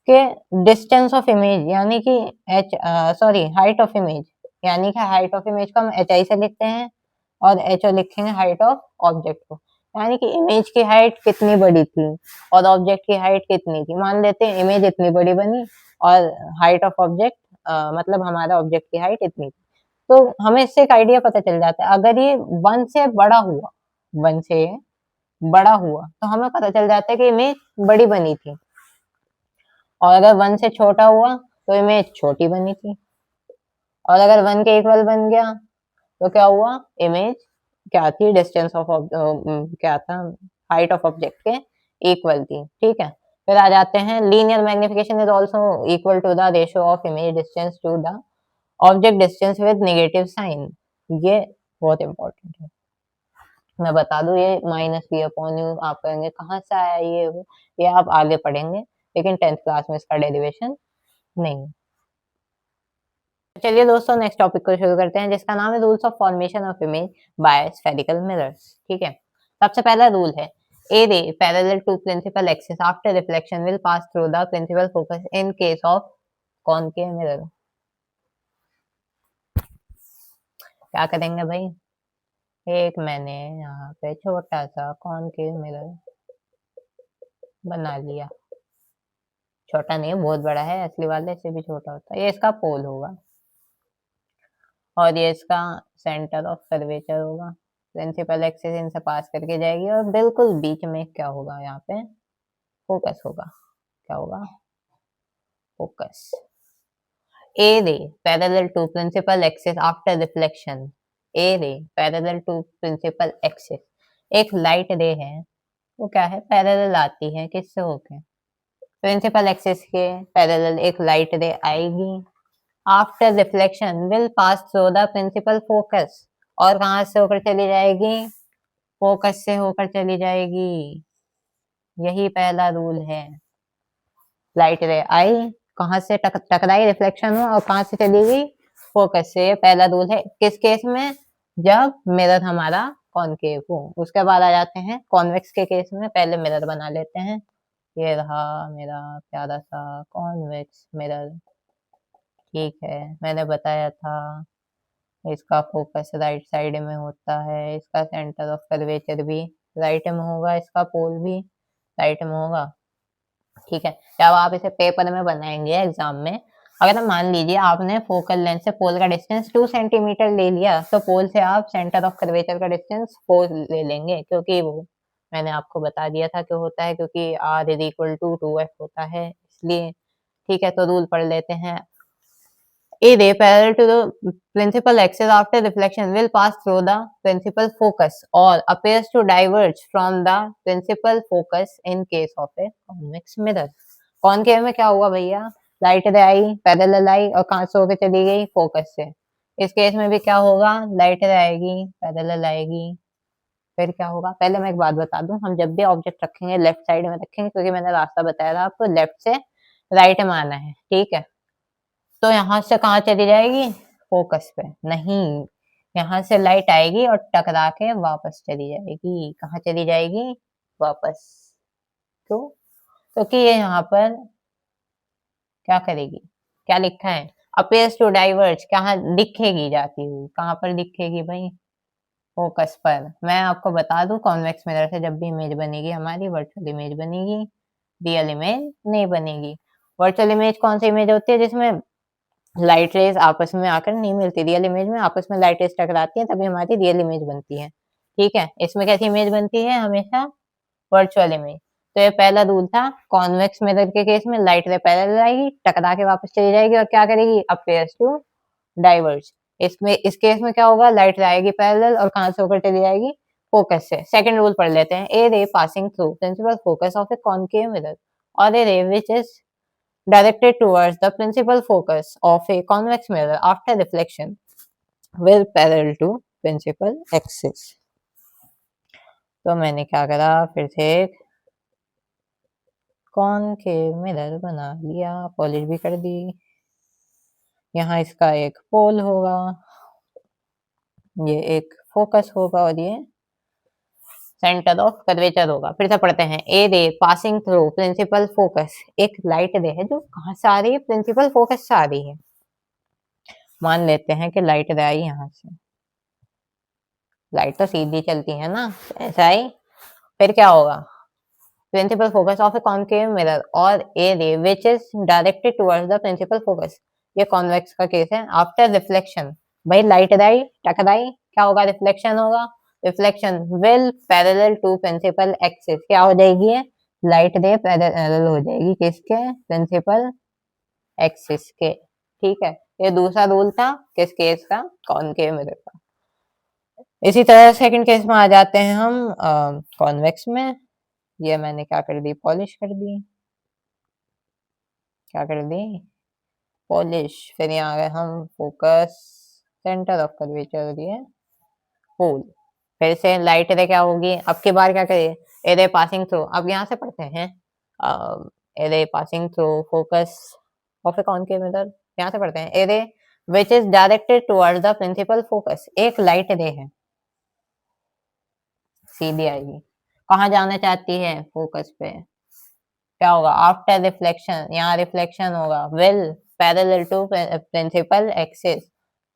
कि डिस्टेंस ऑफ इमेज यानी कि हाइट ऑफ इमेज, यानी कि हाइट ऑफ इमेज को हम एच आई से लिखते हैं और एच ओ लिखेंगे हाइट ऑफ ऑब्जेक्ट को, यानी कि इमेज की हाइट कितनी बड़ी थी और ऑब्जेक्ट की हाइट कितनी थी। मान लेते हैं इमेज इतनी बड़ी बनी और हाइट ऑफ ऑब्जेक्ट मतलब हमारा ऑब्जेक्ट की हाइट इतनी थी, तो हमें इससे एक आइडिया पता चल जाता है। अगर ये वन से बड़ा हुआ, वन से बड़ा हुआ तो हमें पता चल जाता है कि इमेज बड़ी बनी थी, और अगर वन से छोटा हुआ तो इमेज छोटी बनी थी, और अगर वन के इक्वल बन गया तो क्या हुआ, इमेज क्या थी, डिस्टेंस ऑफ क्या था, हाइट ऑफ ऑब्जेक्ट के इक्वल थी, ठीक है। फिर आ जाते हैं linear magnification is also equal to the ratio of image distance to the object distance with negative sign. ये बहुत इंपॉर्टेंट है, मैं बता दूं, ये -v/u आप कहेंगे कहाँ से आया ये आप आगे पढ़ेंगे, लेकिन 10th क्लास में इसका डेरिवेशन नहीं। चलिए दोस्तों नेक्स्ट टॉपिक को शुरू करते हैं, जिसका नाम है rules of formation of image by spherical mirrors, ठीक है। सबसे पहला रूल है, a ray parallel to principal axis after reflection will pass through the principal focus in case of concave mirror. क्या करेंगे भाई, एक मैंने यहाँ पे छोटा सा कॉनकेव मिरर बना लिया, छोटा नहीं है बहुत बड़ा है, असली वाले से भी छोटा होता है, ये इसका पोल होगा और ये इसका सेंटर ऑफ कर्वेचर होगा, प्रिंसिपल एक्सिस इनसे पास करके जाएगी और बिल्कुल बीच में क्या होगा, यहाँ पे फोकस होगा, क्या होगा, focus. A ray parallel to principal axis after reflection, a ray parallel to principal axis, एक लाइट रे है, वो क्या है, पैरेलल आती है किससे होके, प्रिंसिपल एक्सिस के पैरेलल एक लाइट रे आएगी, after reflection will pass through the principal focus, और कहाँ से होकर चली जाएगी, फोकस से होकर चली जाएगी, यही पहला रूल है। लाइट रे आई, कहाँ से टकराई, रिफ्लेक्शन हुआ और कहाँ से चली गई, फोकस से। ये पहला रूल है किस केस में, जब मिरर हमारा कॉनकेव हो। उसके बाद आ जाते हैं कॉन्वेक्स के केस में, पहले मिरर बना लेते हैं, ये रहा मेरा प्यारा सा कॉन्वेक्स मिरर, ठीक है। मैंने बताया था इसका फोकस राइट साइड में होता है, इसका सेंटर ऑफ कर्वेचर भी राइट में होगा, इसका पोल भी राइट में होगा, ठीक है। जब आप इसे पेपर में बनाएंगे एग्जाम में, अगर हम मान लीजिए आपने फोकल लेंथ से पोल का डिस्टेंस 2 सेंटीमीटर ले लिया, तो पोल से आप सेंटर ऑफ कर्वेचर का डिस्टेंस 4 ले लेंगे, क्योंकि वो मैंने आपको बता दिया था कि होता है, क्योंकि r is equal to 2f होता है, इसलिए। ठीक है, तो रूल पढ़ लेते हैं। A ray parallel to the principal axis after reflection will pass through the principal focus or appears to diverge from the principal focus in case of a convex mirror. Concave में क्या हुआ भैया, light रे आई, parallel आई और कहाँ से होके चली गई, फोकस से। इस केस में भी क्या होगा, लाइट रे आएगी, पैरेलल आएगी, फिर क्या होगा। पहले मैं एक बात बता दूं, हम जब भी ऑब्जेक्ट रखेंगे लेफ्ट साइड में रखेंगे, क्योंकि मैंने रास्ता बताया था आपको, लेफ्ट से राइट में आना है, ठीक है। तो यहाँ से कहाँ चली जाएगी, फोकस पे नहीं, यहाँ से लाइट आएगी और टकरा के वापस चली जाएगी। कहाँ चली जाएगी, वापस। क्यों, क्योंकि ये यहाँ पर क्या करेगी, क्या लिखा है, अपेयर्स टू डाइवर्ज, कहाँ दिखेगी जाती हुई, कहाँ पर दिखेगी भाई, फोकस पर। मैं आपको बता दूं, कॉन्वेक्स मिरर से जब भी इमेज बनेगी हमारी, वर्चुअल इमेज बनेगी, रियल इमेज नहीं बनेगी। वर्चुअल इमेज कौन सी इमेज होती है, जिसमें लाइट रेज आपस में आकर नहीं मिलती। रियल इमेज में आपस में लाइट रेज टकराती हैं, तभी हमारी रियल इमेज बनती है, ठीक है। इसमें कैसी इमेज बनती है, हमेशा वर्चुअल इमेज। तो ये पहला रूल था, कॉन्वेक्स मिरर के केस में लाइट रे पैरेलल आएगी, टकरा के वापस चली जाएगी और क्या करेगी, अपेयर्स टू डाइवर्ज। इसमें इस केस में क्या होगा, लाइट रे आएगी पैरेलल और कहां से होकर चली जाएगी, फोकस से। सेकंड रूल पढ़ लेते हैं। A ray passing through principal focus of a concave mirror और a ray which is directed towards the principal focus of a convex mirror after reflection will parallel to principal axis। तो मैंने क्या करा, फिर से एक कॉनकेव मिरर बना लिया, पॉलिश भी कर दी। यहाँ इसका एक पोल होगा, ये एक फोकस होगा और ये सेंटर ऑफ कर्वेचर होगा। फिर से पढ़ते हैं। A ray passing through principal focus, एक लाइट रे है जो कहाँ से आ रही है, प्रिंसिपल फोकस से आ रही है। मान लेते हैं कि लाइट रे आई यहाँ से, लाइट तो सीधी चलती है ना, ऐसा ही। फिर क्या होगा, principal focus of a concave mirror और a ray which is directed towards the principal focus, ये कॉन्वेक्स का केस है। आफ्टर रिफ्लेक्शन, भाई लाइट रे टकराई, क्या होगा, रिफ्लेक्शन होगा। Reflection will parallel to principal axis, क्या हो जाएगी, लाइट रे पैरेलल हो जाएगी किसके, प्रिंसिपल एक्सिस के, ठीक है। ये दूसरा रूल था किस केस का, कॉनकेव मिरर का। इसी तरह सेकंड केस में आ जाते हैं हम कॉन्वेक्स में। ये मैंने क्या कर दी, पॉलिश कर दी, क्या कर दी, पॉलिश। फिर यहाँ आ गए हम, फोकस, सेंटर ऑफ कर्वेचर दिए, पोल। फिर से लाइट रे क्या होगी, अब की बार क्या करिए, ए रे पासिंग थ्रू, अब यहाँ से पढ़ते हैं, a ray passing through focus of a concave mirror, यहाँ से पढ़ते हैं। A ray which is directed towards the principal focus, एक लाइट रे है, सीधी आएगी, कहाँ जाना चाहती है, फोकस पे। क्या होगा, आफ्टर रिफ्लेक्शन, यहाँ रिफ्लेक्शन होगा, will parallel to principal axis,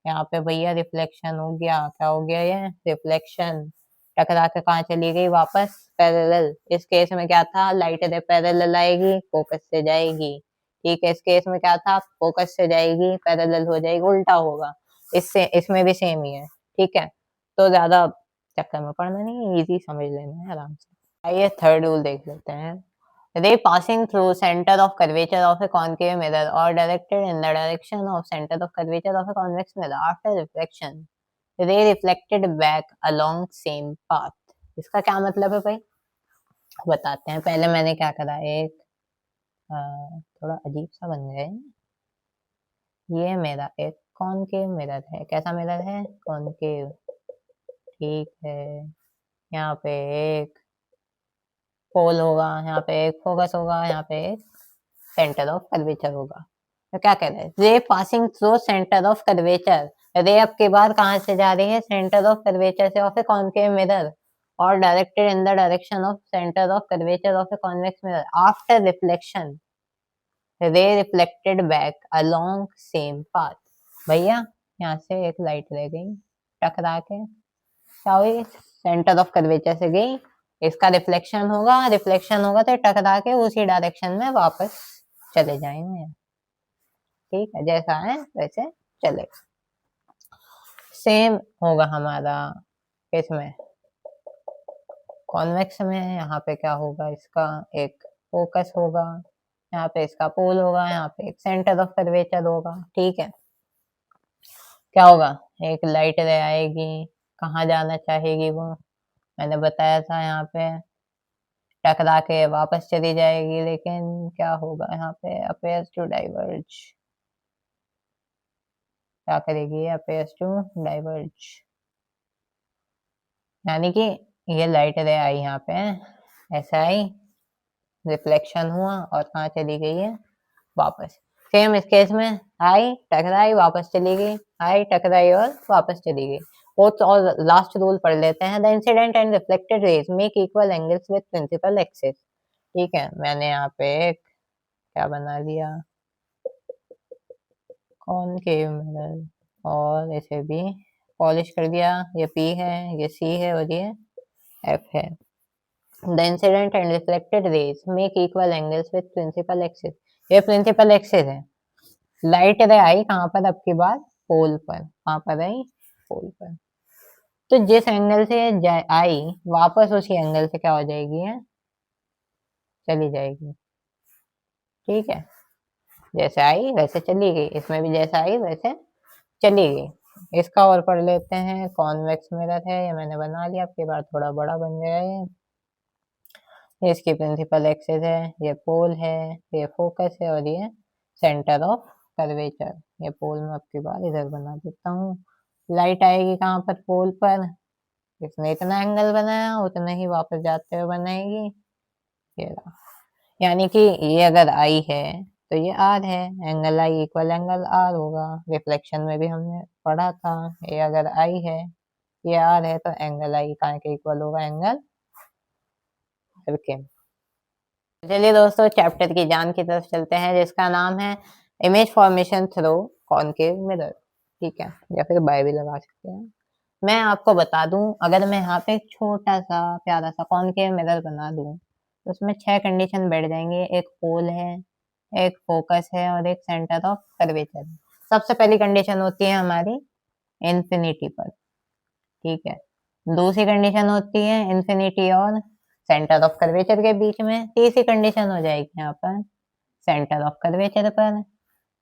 यहाँ पे भैया रिफ्लेक्शन हो गया, क्या हो गया, ये रिफ्लेक्शन, टकरा के कहाँ चली गई, वापस पैरेलल। इस केस में क्या था, लाइट रे पैरेलल आएगी, फोकस से जाएगी, ठीक है। इस केस में क्या था, फोकस से जाएगी, पैरेलल हो जाएगी, उल्टा होगा। इससे इसमें भी सेम ही है, ठीक है। तो ज्यादा चक्कर में पड़ना नहीं, इजी समझ लेना है आराम से। आइए थर्ड रूल देख लेते हैं। Ray passing through centre of curvature of a concave mirror और directed in the direction of centre of curvature of a convex mirror after reflection, ray reflected back along same path. इसका क्या मतलब है भाई, बताते हैं। पहले मैंने क्या करा, एक थोड़ा अजीब सा बन गया है। ये मेरा एक कॉनकेव मिरर है, कैसा मिरर है, कॉनकेव, ठीक है। यहाँ पे एक पोल होगा, यहाँ पे एक फोकस होगा, यहाँ पे एक सेंटर ऑफ कर्वेचर होगा। तो क्या कह रहे हैं, ray passing through centre of curvature, रे अब के बाद कहाँ से जा रही है, सेंटर ऑफ कर्वेचर से ऑफ ए कॉनकेव मिरर और directed in the direction of centre of curvature of a convex mirror after reflection, ray reflected back along same path. भैया यहाँ से एक लाइट रह गई, टकरा के क्या हुई, सेंटर ऑफ कर्वेचर से गई, इसका रिफ्लेक्शन होगा, रिफ्लेक्शन होगा तो टकरा के उसी डायरेक्शन में वापस चले जाएंगे। ठीक है, जैसा है वैसे चलेगा। सेम होगा हमारा इसमें कॉन्वेक्स में, यहाँ पे क्या होगा, इसका एक फोकस होगा, यहाँ पे इसका पोल होगा, यहाँ पे एक सेंटर ऑफ कर्वेचर होगा। ठीक है, क्या होगा, एक लाइट रे आएगी, कहाँ जाना चाहेगी वो, मैंने बताया था, यहाँ पे टकरा के वापस चली जाएगी, लेकिन क्या होगा यहाँ पे, अपेयर्स टू डाइवर्ज, क्या करेगी, अपेयर्स टू डाइवर्ज, यानी कि ये लाइट रे आई यहाँ पे, ऐसा आई, रिफ्लेक्शन हुआ और कहाँ चली गई है, वापस। सेम इस केस में आई, टकराई, वापस चली गई, आई, टकराई और वापस चली गई। फोर्थ और लास्ट रूल पढ़ लेते हैं। The incident and reflected rays make equal angles with principal axis. ठीक है, मैंने यहाँ पे एक क्या बना लिया, कॉनकेव मिरर, और इसे भी पॉलिश कर दिया। ये P है, ये C है और ये F है। The incident and reflected rays make equal angles with principal axis. ये प्रिंसिपल एक्सिस है। लाइट रे आई कहाँ पर, अब की बार पोल पर, कहाँ पर आई, पोल पर। तो जिस एंगल से आई वापस उसी एंगल से क्या हो जाएगी है, चली जाएगी। ठीक है, जैसे आई वैसे चली गई, इसमें भी जैसे आई वैसे चली गई। इसका और पढ़ लेते हैं। कॉन्वेक्स मिरर है, ये मैंने बना लिया, अब की बार थोड़ा बड़ा बन गया है। ये इसकी प्रिंसिपल एक्सिस है, ये पोल है, ये फोकस है और ये सेंटर ऑफ कर्वेचर। ये पोल में अब की बार इधर बना देता हूँ। लाइट आएगी कहाँ पर, पोल पर, इसने इतना एंगल बनाया उतना ही वापस जाते हुए बनाएगी, ये रहा। यानी कि ये अगर आई है तो ये आर है, angle I equal angle R होगा। रिफ्लेक्शन में भी हमने पढ़ा था, ये अगर आई है, ये आर है, तो एंगल आई कहाँ के इक्वल होगा, एंगल आर के। चलिए दोस्तों, चैप्टर की जान की तरफ चलते हैं, जिसका नाम है image formation through concave mirror. ठीक है, या फिर बाय भी लगा सकते हैं। मैं आपको बता दूं, अगर मैं यहाँ पे एक छोटा सा प्यारा सा कॉनकेव मिरर बना दूं तो उसमें 6 कंडीशन बैठ जाएंगे। एक पोल है, एक फोकस है और एक सेंटर ऑफ कर्वेचर है। सबसे पहली कंडीशन होती है हमारी इंफिनिटी पर। ठीक है, दूसरी कंडीशन होती है इंफिनिटी और सेंटर ऑफ कर्वेचर के बीच में। तीसरी कंडीशन हो जाएगी यहाँ पर सेंटर ऑफ कर्वेचर पर।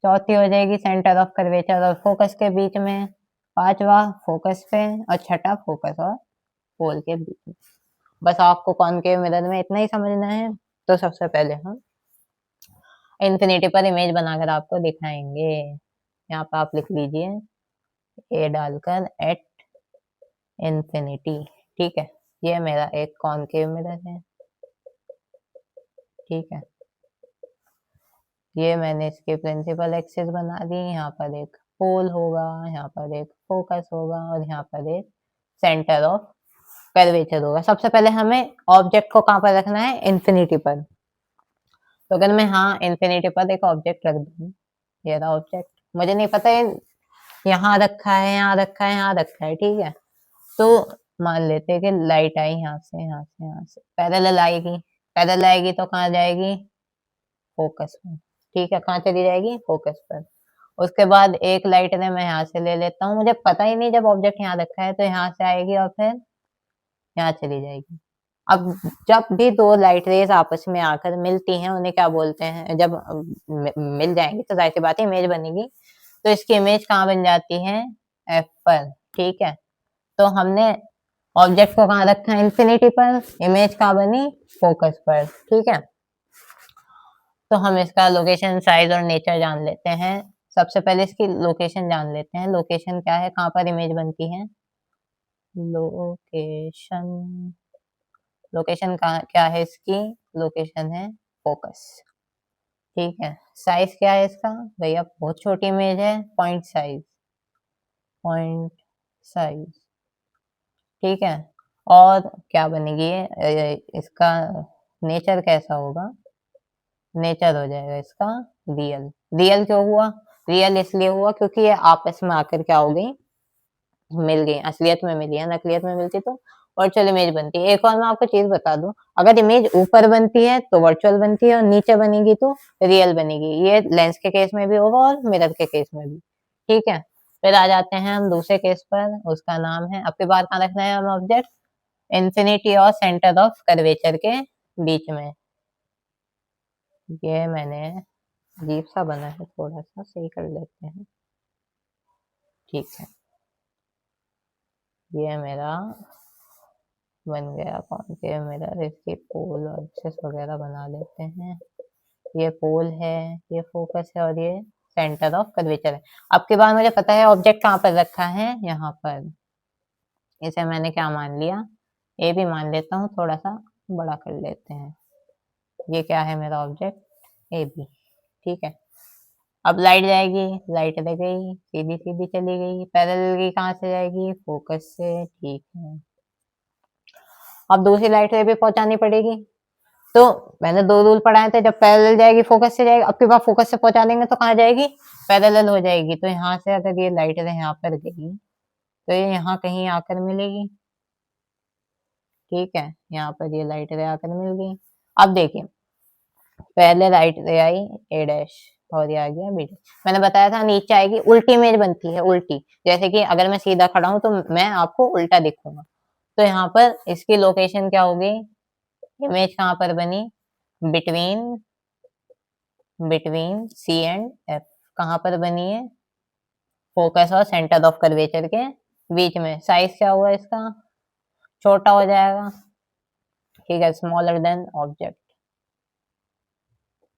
चौथी हो जाएगी सेंटर ऑफ कर्वेचर और फोकस के बीच में। पांचवा फोकस पे, और छठा फोकस और पोल के बीच में। बस आपको कॉनकेव मिरर में इतना ही समझना है। तो सबसे पहले हम इंफिनिटी पर इमेज बनाकर आपको दिखाएंगे। यहाँ पर आप लिख लीजिए ए डालकर एट इंफिनिटी। ठीक है, ये मेरा एक कॉनकेव मिरर है। ठीक है, ये मैंने इसकी प्रिंसिपल एक्सिस बना दी। यहाँ पर एक पोल होगा, यहाँ पर एक फोकस होगा और यहाँ पर एक सेंटर ऑफ कर्वेचर होगा। सबसे पहले हमें ऑब्जेक्ट को कहाँ पर रखना है, इंफिनिटी पर। तो अगर मैं हाँ इंफिनिटी पर एक ऑब्जेक्ट रख दूँ, ये रहा ऑब्जेक्ट, मुझे नहीं पता है यहाँ रखा है, यहाँ रखा है, यहाँ रखा है। ठीक है, तो मान लेते हैं कि लाइट आई यहाँ से, यहाँ से, यहाँ से पैरेलल आएगी। पैरेलल आएगी तो कहाँ जाएगी, फोकस में। ठीक है, कहाँ चली जाएगी, फोकस पर। उसके बाद एक लाइट ने मैं यहाँ से ले लेता हूँ, मुझे पता ही नहीं, जब ऑब्जेक्ट यहाँ रखा है तो यहाँ से आएगी और फिर यहाँ चली जाएगी। अब जब भी दो लाइट रेज आपस में आकर मिलती हैं, उन्हें क्या बोलते हैं, जब मिल जाएंगी तो जाहिर सी बात है इमेज बनेगी। तो इसकी इमेज कहाँ बन जाती है, एफ पर। ठीक है, तो हमने ऑब्जेक्ट को कहाँ रखा है, इंफिनिटी पर, इमेज कहाँ बनी, फोकस पर। ठीक है, तो हम इसका लोकेशन, साइज और नेचर जान लेते हैं। सबसे पहले इसकी लोकेशन जान लेते हैं। लोकेशन क्या है, कहाँ पर इमेज बनती है, लोकेशन, लोकेशन क्या है इसकी, लोकेशन है फोकस। ठीक है, साइज क्या है इसका, भैया बहुत छोटी इमेज है, पॉइंट साइज, पॉइंट साइज। ठीक है, और क्या बनेगी इसका नेचर कैसा होगा, नेचर हो जाएगा इसका रियल। रियल क्यों हुआ, रियल इसलिए हुआ क्योंकि ये आपस में आकर क्या हो गई, मिल गई। असलियत में मिली है, नकलियत में मिलती तो वर्चुअल इमेज बनती है। एक और मैं आपको चीज बता दूं, अगर इमेज ऊपर बनती है तो वर्चुअल बनती है और नीचे बनेगी तो रियल बनेगी। ये लेंस के केस में भी होगा और मिरर के केस में भी। ठीक है, फिर आ जाते हैं हम दूसरे केस पर, उसका नाम है, आपके बार कहाँ रखना है हम ऑब्जेक्ट, इंफिनिटी और सेंटर ऑफ कर्वेचर के बीच में। ये मैंने अजीब सा बना है, थोड़ा सा सही कर लेते हैं। ठीक है, ये मेरा बन गया कौन से मिरर, इसकी पोल और एक्सेस वगैरह बना लेते हैं। ये पोल है, ये फोकस है और ये सेंटर ऑफ कर्वेचर है। अब के बाद मुझे पता है ऑब्जेक्ट कहाँ पर रखा है, यहाँ पर। इसे मैंने क्या मान लिया, ए भी मान लेता हूँ, थोड़ा सा बड़ा कर लेते हैं। ये क्या है मेरा ऑब्जेक्ट, ए बी। ठीक है, अब लाइट जाएगी, लाइट रह गई, सीधी सीधी चली गई, पैरेलल की कहाँ से जाएगी, फोकस से। ठीक है, अब दूसरी लाइट भी पहुंचानी पड़ेगी। तो मैंने दो रूल पढ़ाए थे, जब पैरेलल जाएगी फोकस से जाएगी, अब की बार फोकस से पहुंचा देंगे तो कहाँ जाएगी, पैरेलल हो जाएगी। तो यहाँ से अगर ये लाइट यहाँ पर गई तो ये यहाँ कहीं आकर मिलेगी। ठीक है, यहाँ पर ये लाइट आकर मिल गई। अब देखिए, पहले लाइट आई ए डैश और ये आ गया बी डैश। मैंने बताया था नीचे आएगी, उल्टी इमेज बनती है, उल्टी। जैसे कि अगर मैं सीधा खड़ा हूं तो मैं आपको उल्टा दिखूंगा। तो यहाँ पर इसकी लोकेशन क्या होगी, इमेज कहाँ पर बनी, between between C and F. कहाँ पर बनी है, फोकस और सेंटर ऑफ कर्वेचर के बीच में। साइज क्या हुआ इसका, छोटा हो जाएगा। ठीक है, smaller than object,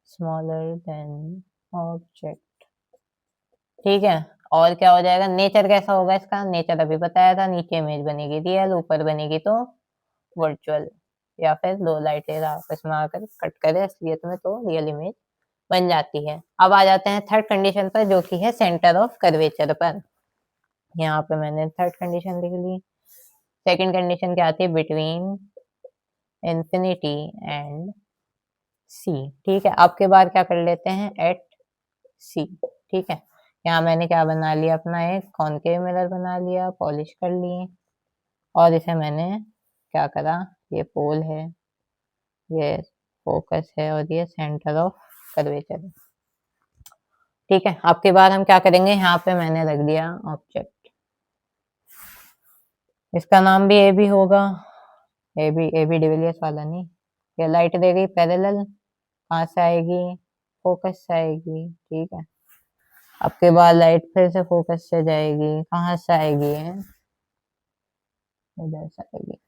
smaller than object. ठीक है, और क्या हो जाएगा, नेचर कैसा होगा इसका, नेचर अभी बताया था, नीचे इमेज बनेगी रियल, ऊपर बनेगी तो वर्चुअल, या फिर दो लाइटें आपस में आकर कट करे असलियत में तो रियल इमेज बन जाती है। अब आ जाते हैं थर्ड कंडीशन पर, जो कि है सेंटर ऑफ कर्वेचर पर। यहाँ पे मैंने थर्ड कंडीशन लिख ली। सेकंड कंडीशन क्या आती है, बिटवीन इंफिनिटी एंड सी। ठीक है, अब के बाद क्या कर लेते हैं, एट सी। ठीक है, यहाँ मैंने क्या बना लिया, अपना एक कॉनकेव मिरर बना लिया, पॉलिश कर लिए, और इसे मैंने क्या करा, ये पोल है, ये फोकस है और ये सेंटर ऑफ कर्वेचर है। ठीक है, आपके बाद हम क्या करेंगे, यहाँ पे मैंने रख दिया ऑब्जेक्ट, इसका नाम भी ए बी होगा, ए बी डिविलियर्स वाला नहीं। ये लाइट दे गई पैरेलल, कहाँ से आएगी, फोकस से आएगी। ठीक है, आपके बाद लाइट फिर से फोकस से जाएगी, कहाँ से आएगी, इधर से आएगी।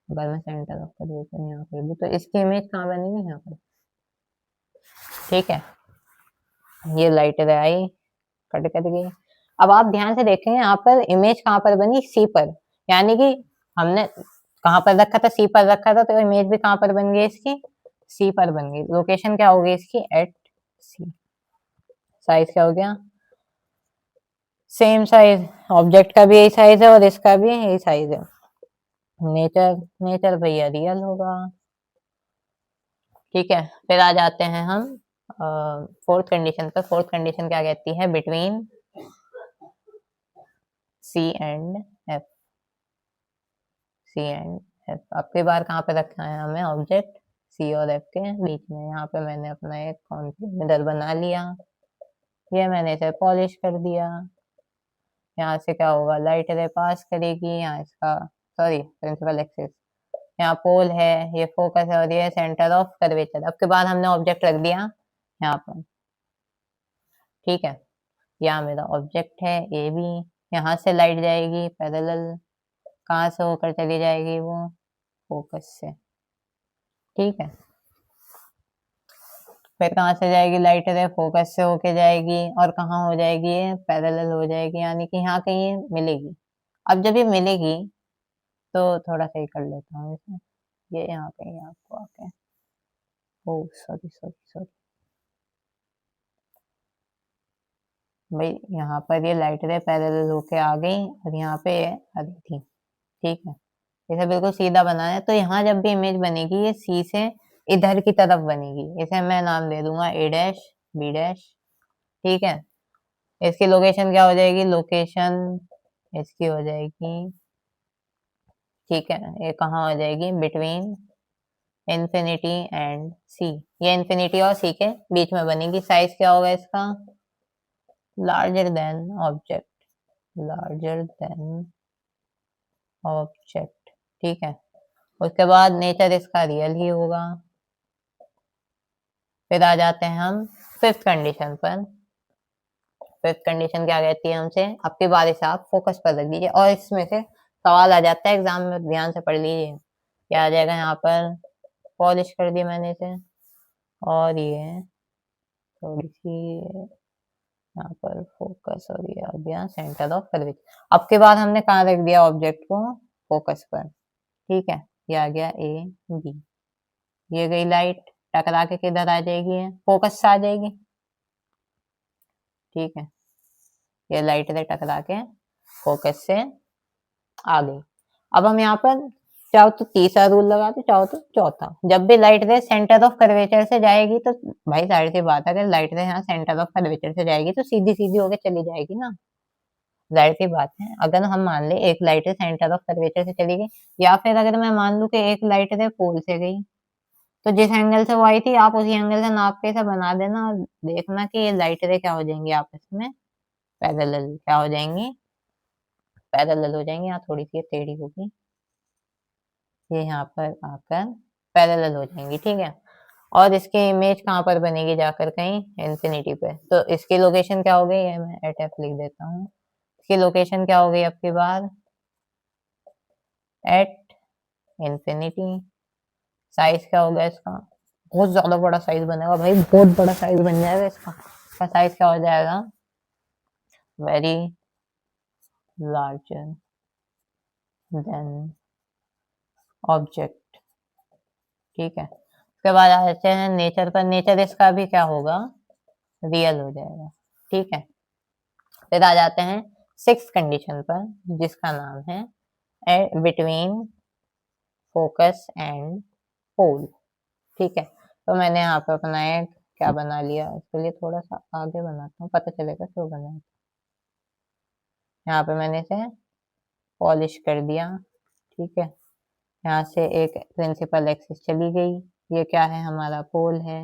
अगर मैं सेंटर ऑफ कर्वेचर यहाँ कर दूँ तो इसकी इमेज कहाँ बनेगी, यहाँ पर। ठीक है, ये लाइट आई, कट कर गई। अब आप ध्यान से देखें, यहाँ पर इमेज कहाँ पर बनी, सी पर। यानी कि हमने कहाँ पर रखा था, सी पर रखा था, तो इमेज भी कहाँ पर बन गई इसकी, सी पर बन गई। लोकेशन क्या होगी इसकी, एट सी। साइज क्या हो गया, सेम साइज, ऑब्जेक्ट का भी यही साइज है और इसका भी यही साइज है। नेचर नेचर भैया रियल होगा। ठीक है, फिर आ जाते हैं हम फोर्थ कंडीशन पर। फोर्थ कंडीशन क्या कहती है, between C and F, C and F. आपके बार कहाँ पे रखना है हमें ऑब्जेक्ट, सी और एफ के बीच में। यहाँ पे मैंने अपना एक कॉन्केव मिरर बना लिया, ये मैंने इसे पॉलिश कर दिया। यहाँ से क्या होगा, लाइट रे पास करेगी, यहाँ इसका सॉरी प्रिंसिपल एक्सिस, यहाँ पोल है, ये फोकस है और ये सेंटर ऑफ कर्वेचर। अब के बाद हमने ऑब्जेक्ट रख दिया यहाँ पर। ठीक है, यहाँ मेरा ऑब्जेक्ट है ए बी, यहाँ से लाइट जाएगी पैरेलल, कहाँ से होकर चली जाएगी वो, फोकस से। ठीक है, फिर कहाँ से जाएगी लाइट रे, फोकस से होके जाएगी और कहाँ हो जाएगी, पैरेलल हो जाएगी, यानी कि यहाँ कहीं मिलेगी। अब जब ये मिलेगी तो थोड़ा सही कर लेता हूँ इसे, ये यहाँ कहीं आपको आके, ओ सॉरी सॉरी सॉरी भाई, यहाँ पर ये लाइट रे पैरेलल होके आ गई और यहाँ पे ये आ रही थी। ठीक है, इसे बिल्कुल सीधा बनाना है, तो यहाँ जब भी इमेज बनेगी ये सी से इधर की तरफ बनेगी। इसे मैं नाम दे दूंगा ए डैश बी डैश। ठीक है, इसकी लोकेशन क्या हो जाएगी, लोकेशन इसकी हो जाएगी ठीक है, ये कहाँ हो जाएगी, बिटवीन इंफिनिटी एंड सी, ये इंफिनिटी और सी के बीच में बनेगी। साइज क्या होगा इसका, larger than object, larger than object, ठीक है। उसके बाद नेचर इसका रियल ही होगा। फिर आ जाते हैं हम फिफ्थ कंडीशन पर। फिफ्थ कंडीशन क्या कहती है हमसे, अब की बार इसे आप फोकस पर रख दीजिए और इसमें से सवाल आ जाता है एग्जाम में, ध्यान से पढ़ लीजिए। क्या आ जाएगा यहाँ पर, पॉलिश कर दी मैंने इसे, और ये थोड़ी सी यहाँ पर फोकस, और ये आ गया सेंटर ऑफ कर्वेचर। अब के बाद हमने कहाँ रख दिया ऑब्जेक्ट को, फोकस पर, ठीक है। ये आ गया ए बी, ये गई लाइट, टकरा के किधर आ जाएगी, फोकस से आ जाएगी, ठीक है। ये लाइट से टकरा के फोकस से आ गई। अब हम यहाँ पर चाहो तो तीसरा रूल लगाते, चाहो तो चौथा। जब भी लाइट रे सेंटर ऑफ कर्वेचर से जाएगी तो भाई जाहिर सी बात है, अगर लाइट रे यहाँ सेंटर ऑफ कर्वेचर से जाएगी तो सीधी सीधी होके चली जाएगी ना, जाहिर सी बात है। अगर हम मान ले एक लाइट रे सेंटर ऑफ कर्वेचर से चली गई, या फिर अगर मैं मान लूं कि एक लाइट रे पोल से गई, तो जिस एंगल से वो आई थी आप उसी एंगल से नाप के इसे बना देना, और देखना कि ये लाइट रे क्या हो जाएंगी आपस में, पैरेलल क्या हो जाएंगी, पैरेलल हो जाएंगी। यहाँ थोड़ी सी टेढ़ी होगी, ये यहाँ पर आकर पैरेलल हो जाएंगी, ठीक है। और इसकी इमेज कहाँ पर बनेगी, जाकर कहीं इंफिनिटी पे। तो इसकी लोकेशन क्या हो गई, ये मैं एट एफ लिख देता हूँ। इसकी लोकेशन क्या हो गई आपकी बार, एट इंफिनिटी। साइज क्या होगा इसका, बहुत ज्यादा बड़ा साइज बनेगा भाई, बहुत बड़ा साइज बन जाएगा इसका। इसका साइज क्या हो जाएगा, वेरी लार्जर देन ऑब्जेक्ट, ठीक है। उसके बाद आ जाते हैं नेचर पर। नेचर इसका भी क्या होगा, रियल हो जाएगा, ठीक है। फिर आ जाते हैं सिक्स कंडीशन पर, जिसका नाम है बिटवीन फोकस एंड पोल, ठीक है। तो मैंने यहाँ पे अपना एक क्या बना लिया, इसके लिए थोड़ा सा आगे बनाता हूँ, पता चलेगा क्यों बना। यहाँ पे मैंने इसे पॉलिश कर दिया, ठीक है। यहाँ से एक प्रिंसिपल एक्सिस चली गई, ये क्या है हमारा पोल है,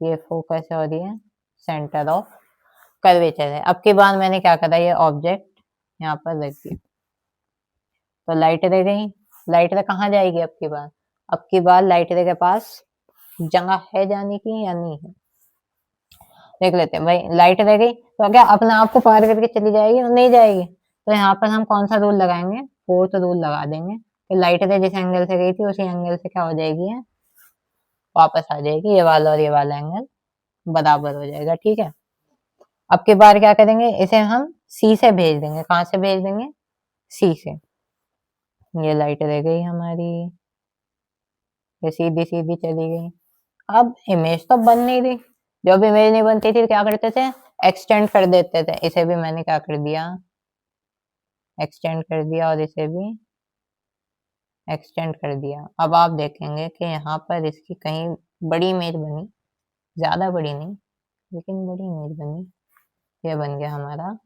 ये फोकस है, और ये सेंटर ऑफ कर्वेचर है। अब की बार मैंने क्या करा, ये ऑब्जेक्ट यहाँ पर रख दिया, तो लाइट रे गई, लाइट रे कहाँ जाएगी अब की बार लाइट रे के पास जगह है जाने की या नहीं है, देख लेते हैं भाई। लाइट रह गई तो क्या अपने आप को पार करके चली जाएगी, और नहीं जाएगी, तो यहाँ पर हम कौन सा रूल लगाएंगे, फोर्थ रूल लगा देंगे कि लाइट रे जिस एंगल से गई थी उसी एंगल से क्या हो जाएगी, है वापस आ जाएगी, ये वाला और ये वाला एंगल बराबर हो जाएगा, ठीक है। अब की बार क्या करेंगे, इसे हम सी से भेज देंगे, कहाँ से भेज देंगे, सी से। ये लाइट रह गई हमारी, ये सीधी सीधी चली गई। अब इमेज तो बन नहीं रही, जब इमेज नहीं बनती थी तो क्या करते थे, एक्सटेंड कर देते थे। इसे भी मैंने क्या कर दिया, एक्सटेंड कर दिया, और इसे भी एक्सटेंड कर दिया। अब आप देखेंगे कि यहाँ पर इसकी कहीं बड़ी इमेज बनी, ज्यादा बड़ी नहीं लेकिन बड़ी इमेज बनी। ये बन गया हमारा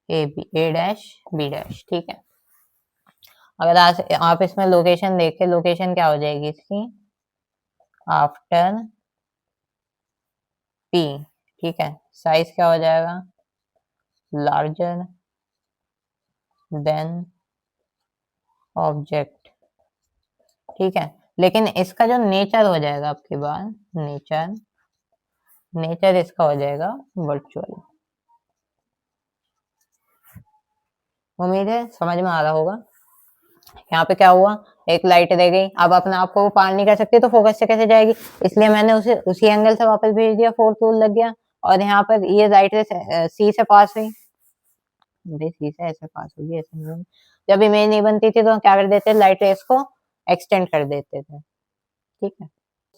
A B, A dash B dash, ठीक है। अगर आप इसमें लोकेशन देखें, लोकेशन क्या हो जाएगी इसकी, आफ्टर पी, ठीक है। साइज क्या हो जाएगा, लार्जर देन ऑब्जेक्ट, ठीक है। लेकिन इसका जो नेचर हो जाएगा आपके बाद, नेचर नेचर इसका हो जाएगा वर्चुअल। उम्मीद है समझ में आ रहा होगा। यहाँ पे क्या हुआ, एक लाइट रह गई, अब अपने आप को वो पार नहीं कर सकती तो फोकस से कैसे जाएगी, इसलिए मैंने उसे उसी एंगल से वापस भेज दिया, फोर्थ रूल लग गया। और यहाँ पर ये लाइट सी से पास हुई, सी से ऐसे पास होगी, ऐसे नहीं होगी। जब इमेज नहीं बनती थी तो क्या कर देते, लाइट रेस को एक्सटेंड कर देते थे, ठीक है।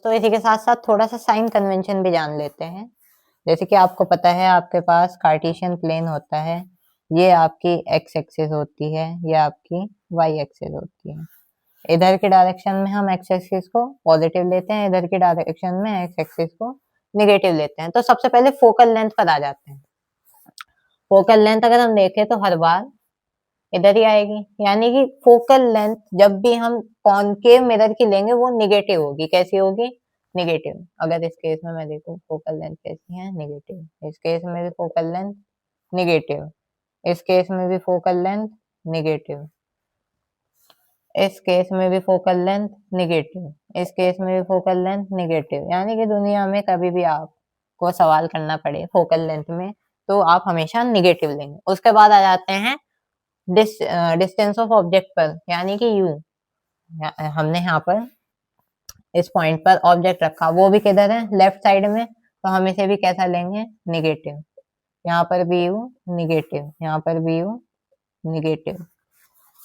तो इसी के साथ साथ थोड़ा सा साइन कन्वेंशन भी जान लेते हैं। जैसे कि आपको पता है आपके पास कार्टेशियन प्लेन होता है, ये आपकी एक्स एक्सिस होती है, ये आपकी वाई एक्सिस होती है। इधर की डायरेक्शन में हम एक्स एक्सिस को पॉजिटिव लेते हैं, इधर की डायरेक्शन में एक्स एक्सिस को निगेटिव लेते हैं। तो सबसे पहले फोकल लेंथ पर आ जाते हैं। फोकल लेंथ अगर हम देखें तो हर बार इधर ही आएगी, यानी कि फोकल लेंथ जब भी हम कॉनकेव मिरर की लेंगे वो निगेटिव होगी। कैसी होगी? निगेटिव। अगर इस केस में मैं देखूं फोकल लेंथ कैसी है? निगेटिव। इस केस में भी फोकल लेंथ निगेटिव, इस केस में भी फोकल लेंथ निगेटिव, इस केस में भी फोकल लेंथ निगेटिव, इस केस में भी फोकल लेंथ निगेटिव। यानी कि दुनिया में कभी भी आपको सवाल करना पड़े फोकल लेंथ में तो आप हमेशा निगेटिव लेंगे। उसके बाद आ जाते हैं डिस्टेंस ऑफ ऑब्जेक्ट पर, यानी कि यू। हमने यहाँ पर इस पॉइंट पर ऑब्जेक्ट रखा, वो भी किधर है? लेफ्ट साइड में, तो हम इसे भी कैसा लेंगे? निगेटिव। यहाँ पर भी यू निगेटिव, यहाँ पर भी यू निगेटिव,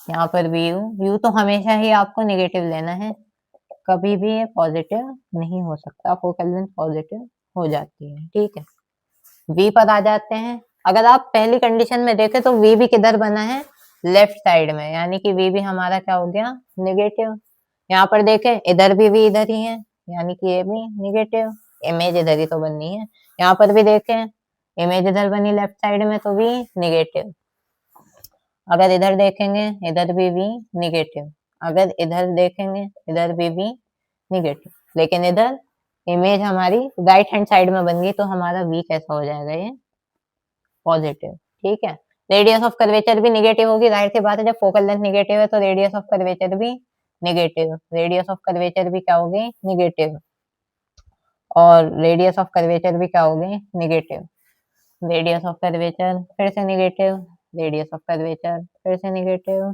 यहाँ पर भी यू तो हमेशा ही आपको निगेटिव लेना है, कभी भी ये पॉजिटिव नहीं हो सकता। फोकल लेंथ पॉजिटिव हो जाती है, ठीक है। वी पर आ जाते हैं। अगर आप पहली कंडीशन में देखें तो वी भी किधर बना है? लेफ्ट साइड में, यानी कि वी भी हमारा क्या हो गया? निगेटिव। यहाँ पर देखें इधर भी वी इधर ही है, यानी कि ये भी निगेटिव। इमेज इधर ही तो बननी है। यहाँ पर भी देखें इमेज इधर बनी लेफ्ट साइड में तो वी निगेटिव। अगर इधर देखेंगे इधर भी वी निगेटिव, अगर इधर देखेंगे इधर भी वी निगेटिव, लेकिन इधर इमेज हमारी राइट हैंड साइड में बन गई तो हमारा वी कैसा हो जाएगा? ये पॉजिटिव, ठीक है। रेडियस ऑफ कर्वेचर भी निगेटिव होगी, जाहिर सी बात है, जब फोकल लेंथ निगेटिव है तो रेडियस ऑफ कर्वेचर भी निगेटिव। रेडियस ऑफ कर्वेचर भी क्या होगी? निगेटिव। और रेडियस ऑफ कर्वेचर भी क्या होगी? निगेटिव। रेडियस ऑफ कर्वेचर फिर से निगेटिव, रेडियस ऑफ कर्वेचर फिर से निगेटिव,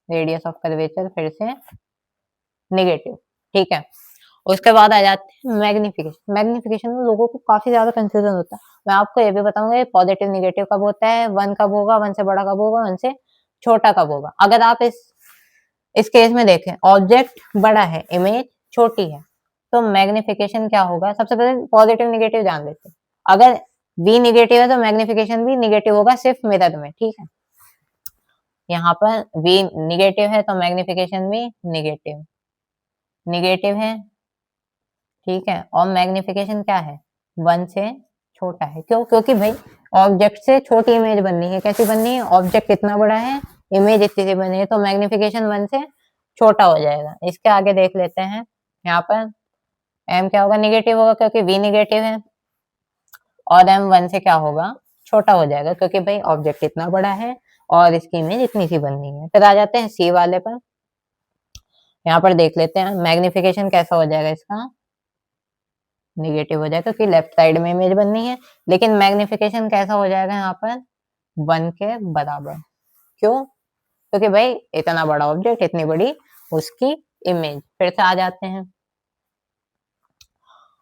रेडियस ऑफ कर्वेचर फिर से निगेटिव, ठीक है। उसके बाद आ जाते हैं मैग्निफिकेशन। मैग्निफिकेशन में लोगों को काफी ज्यादा कंफ्यूजन होता है। मैं आपको ये भी बताऊंगा ये पॉजिटिव निगेटिव कब होता है, वन कब होगा, वन से बड़ा कब होगा, वन से छोटा कब होगा। अगर आप इस केस में देखें ऑब्जेक्ट बड़ा है, इमेज छोटी है, तो मैग्निफिकेशन क्या होगा? सबसे पहले पॉजिटिव निगेटिव जान लेते हैं। अगर वी निगेटिव है तो मैग्निफिकेशन भी निगेटिव होगा, सिर्फ मिरर में, ठीक है। यहाँ पर वी निगेटिव है तो मैग्निफिकेशन भी निगेटिव निगेटिव है, ठीक है। और मैग्निफिकेशन क्या है? वन से छोटा है। क्यों? क्योंकि भाई ऑब्जेक्ट से छोटी इमेज बननी है। कैसी बननी है? ऑब्जेक्ट इतना बड़ा है, इमेज इतनी सी बनी है, तो मैग्निफिकेशन वन से छोटा हो जाएगा। इसके आगे देख लेते हैं, यहाँ पर एम क्या होगा? निगेटिव होगा, क्योंकि वी निगेटिव है। और एम वन से क्या होगा? छोटा हो जाएगा, क्योंकि भाई ऑब्जेक्ट इतना बड़ा है और इसकी इमेज इतनी सी बननी है। फिर आ जाते हैं सी वाले पर। यहाँ पर देख लेते हैं मैग्निफिकेशन कैसा हो जाएगा इसका? निगेटिव हो जाएगा, क्योंकि लेफ्ट साइड में इमेज बननी है। लेकिन मैग्निफिकेशन कैसा हो जाएगा यहाँ पर? वन के बराबर। क्यों? क्योंकि भाई इतना बड़ा ऑब्जेक्ट, इतनी बड़ी उसकी इमेज। फिर से आ जाते हैं,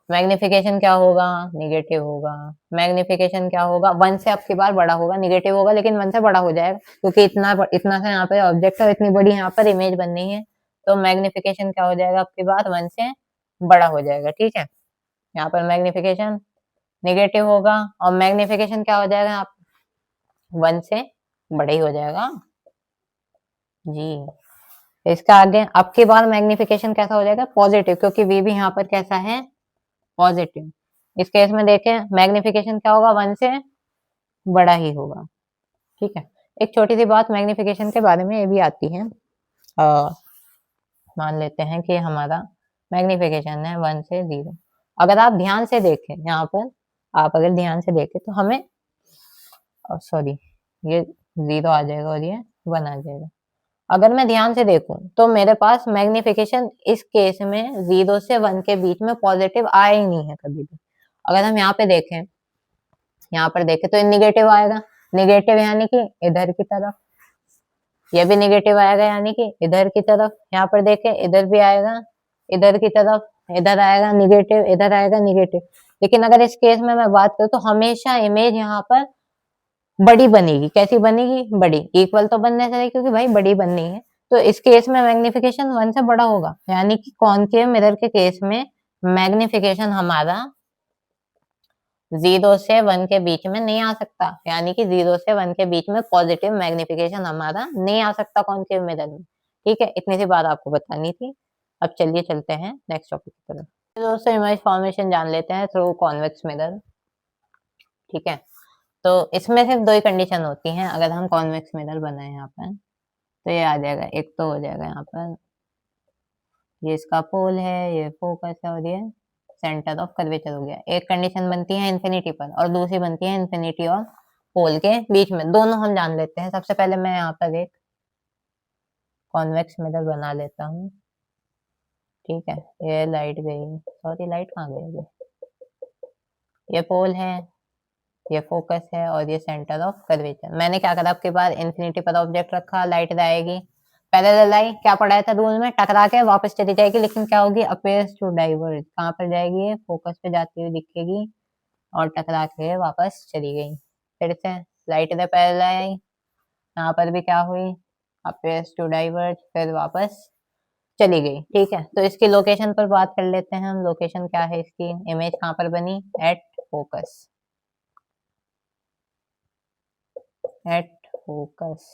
मैग्निफिकेशन क्या होगा? निगेटिव होगा। मैग्निफिकेशन क्या होगा? वन से अब की बार बड़ा होगा, निगेटिव होगा लेकिन वन से बड़ा हो जाएगा, क्योंकि इतना सा यहाँ पे ऑब्जेक्ट है, इतनी बड़ी यहाँ पर इमेज बननी है, तो मैग्निफिकेशन क्या हो जाएगा? अब की बार वन से बड़ा हो जाएगा, ठीक है। यहाँ पर मैग्निफिकेशन निगेटिव होगा और मैग्निफिकेशन क्या हो जाएगा? यहाँ वन से बड़ा ही हो जाएगा जी। इसका आगे अब की बार मैग्निफिकेशन कैसा हो जाएगा? पॉजिटिव, क्योंकि वी भी यहाँ पर कैसा है? पॉजिटिव। इस केस में देखें मैग्निफिकेशन क्या होगा? वन से बड़ा ही होगा, ठीक है। एक छोटी सी बात मैग्निफिकेशन के बारे में ये भी आती है। मान लेते हैं कि हमारा मैग्निफिकेशन है वन से जीरो। अगर आप ध्यान से देखें, यहाँ पर आप अगर ध्यान से देखें तो हमें सॉरी ये जीरो आ जाएगा और ये वन आ जाएगा। अगर मैं ध्यान से देखूं तो मेरे पास मैग्निफिकेशन इस केस में जीरो से वन के बीच में पॉजिटिव आया ही नहीं है कभी भी। अगर हम यहाँ पे देखें, यहाँ पर देखें तो निगेटिव आएगा। निगेटिव यानी कि इधर की तरफ, ये भी निगेटिव आएगा यानी कि इधर की तरफ। यहाँ पर देखें इधर भी आएगा, इधर की तरफ, इधर आएगा निगेटिव, इधर आएगा निगेटिव। लेकिन अगर इस केस में मैं बात करूँ तो हमेशा इमेज यहाँ पर बड़ी बनेगी। कैसी बनेगी? बड़ी। इक्वल तो बनने चाहिए, क्योंकि भाई बड़ी बननी है, तो इस केस में मैग्निफिकेशन वन से बड़ा होगा, यानी कि कॉनकेव मिरर के केस में मैग्निफिकेशन हमारा जीरो से वन के बीच में नहीं आ सकता, यानी कि जीरो से वन के बीच में पॉजिटिव मैग्निफिकेशन हमारा नहीं आ सकता कॉनकेव मिरर में, ठीक है। इतनी सी बात आपको बतानी थी। अब चलिए चलते हैं नेक्स्ट टॉपिक की तरफ। तो दोस्तों इमेज फॉर्मेशन जान लेते हैं थ्रू कॉन्वेक्स मिरर, ठीक है। तो इसमें सिर्फ दो ही कंडीशन होती हैं अगर हम कॉन्वेक्स मिरर बनाए यहाँ पर। तो ये आ जाएगा, एक तो हो जाएगा यहाँ पर, ये इसका पोल है, ये फोकस है, और ये सेंटर ऑफ कर्वेचर हो गया। एक कंडीशन बनती है इन्फिनिटी पर और दूसरी बनती है इन्फिनिटी और पोल के बीच में। दोनों हम जान लेते हैं। सबसे पहले मैं यहाँ पर एक कॉन्वेक्स मिरर बना लेता हूँ। ठीक है, ये लाइट गई, सॉरी लाइट कहाँ गई? ये पोल है, ये फोकस है, और ये सेंटर ऑफ कर्वेचर। मैंने क्या करा, आपके बाद इन्फिनिटी पर ऑब्जेक्ट रखा, लाइट आएगी, पैरेलल आई, क्या पढ़ाया था रूल में, टकरा के वापस चली जाएगी, लेकिन क्या होगी, अपेयर्स टू डाइवर्ज। कहाँ पर जाएगी? फोकस पे जाती हुई दिखेगी और टकरा के वापस चली गई। फिर से लाइट पैरेलल आई, यहाँ पर भी क्या हुई, अपेयर्स टू डाइवर्ज, फिर वापस चली गई। ठीक है, तो इसकी लोकेशन पर बात कर लेते हैं हम। लोकेशन क्या है इसकी, इमेज कहाँ पर बनी, एट फोकस, एट फोकस।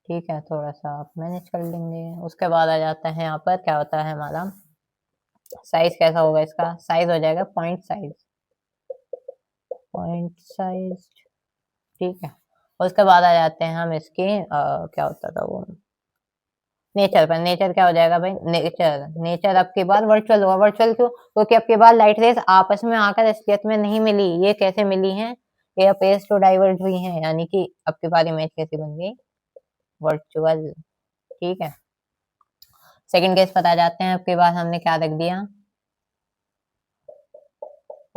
ठीक है, थोड़ा सा आप मैनेज कर लेंगे। उसके बाद आ जाता है यहाँ पर, क्या होता है हमारा साइज, कैसा होगा इसका, साइज हो जाएगा पॉइंट साइज, पॉइंट साइज। ठीक है, उसके बाद आ जाते हैं हम इसकी क्या होता था वो, नेचर पर। नेचर क्या हो जाएगा भाई, नेचर, नेचर अब की बार वर्चुअल होगा। वर्चुअल क्यों? क्योंकि अब की बार लाइट रेज आपस में आकर असलियत में नहीं मिली। ये कैसे मिली हैं, ये अपेयर्स टू डाइवर्ज हुई हैं, यानी कि अब की बार इमेज कैसी बन गई, वर्चुअल। ठीक है, सेकंड केस पर आ जाते हैं। अब की बार हमने क्या रख दिया,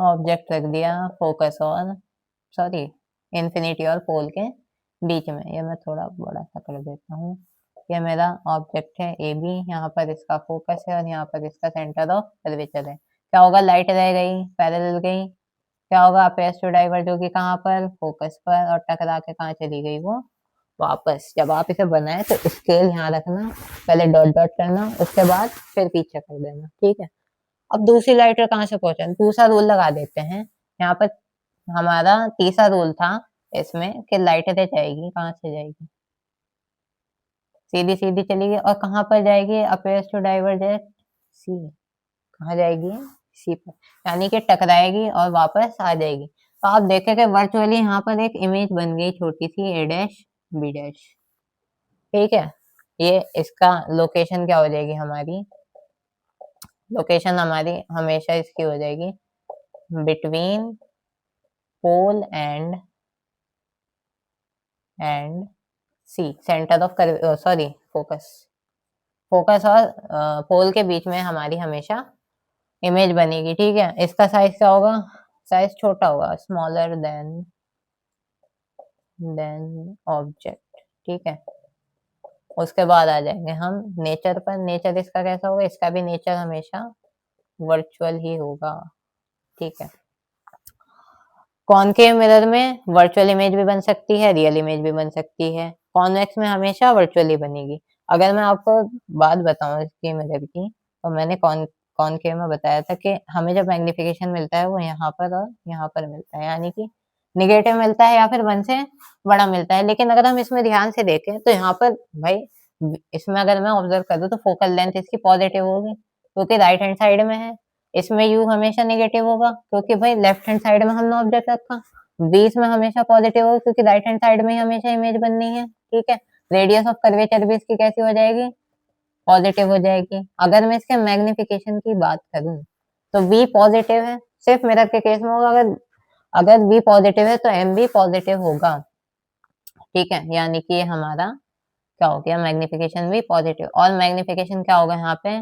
ऑब्जेक्ट रख दिया फोकस और सॉरी इन्फिनिटी और पोल के बीच में। ये मैं थोड़ा बड़ा सा कर देता हूँ। ये मेरा ऑब्जेक्ट है ए बी, यहाँ पर इसका फोकस है और यहाँ पर इसका सेंटर ऑफ कर्वेचर है। क्या होगा, लाइट रह गई, पैरेलल गई, क्या होगा, अपेयर्स टू डाइवर्ज होगी कहाँ पर, फोकस पर, और टकरा के कहाँ चली गई वो, वापस। जब आप इसे बनाए तो स्केल यहाँ रखना, पहले डॉट डॉट करना, उसके बाद फिर पीछे कर देना। ठीक है, अब दूसरी लाइट कहाँ से पहुंचे, दूसरा रूल लगा देते हैं। यहाँ पर हमारा तीसरा रूल था इसमें कि लाइट रह जाएगी, कहाँ से जाएगी, सीधी सीधी चलेगी और कहाँ पर जाएगी, अपेयर्स टू डाइवर्जेंट सी, कहाँ जाएगी, सी पर, यानी कि टकराएगी और वापस आ जाएगी। तो आप देखेंगे वर्चुअली यहाँ पर एक इमेज बन गई छोटी सी, ए डैश बी डैश। ठीक है, ये इसका लोकेशन क्या हो जाएगी हमारी, लोकेशन हमारी हमेशा इसकी हो जाएगी between pole and C, centre of sorry focus, focus और पोल के बीच में हमारी हमेशा इमेज बनेगी। ठीक है, इसका साइज क्या होगा, साइज छोटा होगा, स्मॉलर देन ऑब्जेक्ट। ठीक है, उसके बाद आ जाएंगे हम नेचर पर। नेचर इसका कैसा होगा, इसका भी नेचर हमेशा वर्चुअल ही होगा। ठीक है, कॉनकेव मिरर में वर्चुअल इमेज भी बन सकती है, रियल इमेज भी बन सकती है। कॉन्वेक्स में हमेशा वर्चुअली बनेगी। अगर मैं आपको बात बताऊं इसकी मिरर की, तो मैंने कॉनकेव में बताया था कि हमें जब मैग्निफिकेशन मिलता है वो यहाँ पर और यहाँ पर मिलता है, यानी कि निगेटिव मिलता है या फिर 1 से बड़ा मिलता है। लेकिन अगर हम इसमें ध्यान से देखें तो यहाँ पर भाई, इसमें अगर मैं ऑब्जर्व करूँ तो फोकल लेंथ इसकी पॉजिटिव होगी क्योंकि राइट हैंड साइड में है। इसमें यू हमेशा नेगेटिव होगा क्योंकि भाई लेफ्ट हैंड साइड में हमने ऑब्जेक्ट रखा। बीच में हमेशा पॉजिटिव होगा क्योंकि राइट हैंड साइड में ही हमेशा इमेज बननी है। ठीक है, रेडियस ऑफ कर्वेचर भी इसकी कैसी हो जाएगी, पॉजिटिव हो जाएगी। अगर मैं इसके मैग्निफिकेशन की बात करूं तो वी पॉजिटिव है, सिर्फ मिरर के केस में होगा। अगर अगर वी पॉजिटिव है तो एम भी पॉजिटिव होगा। ठीक है, यानी कि हमारा क्या हो गया, मैग्निफिकेशन भी पॉजिटिव। और मैग्निफिकेशन क्या होगा यहाँ पे,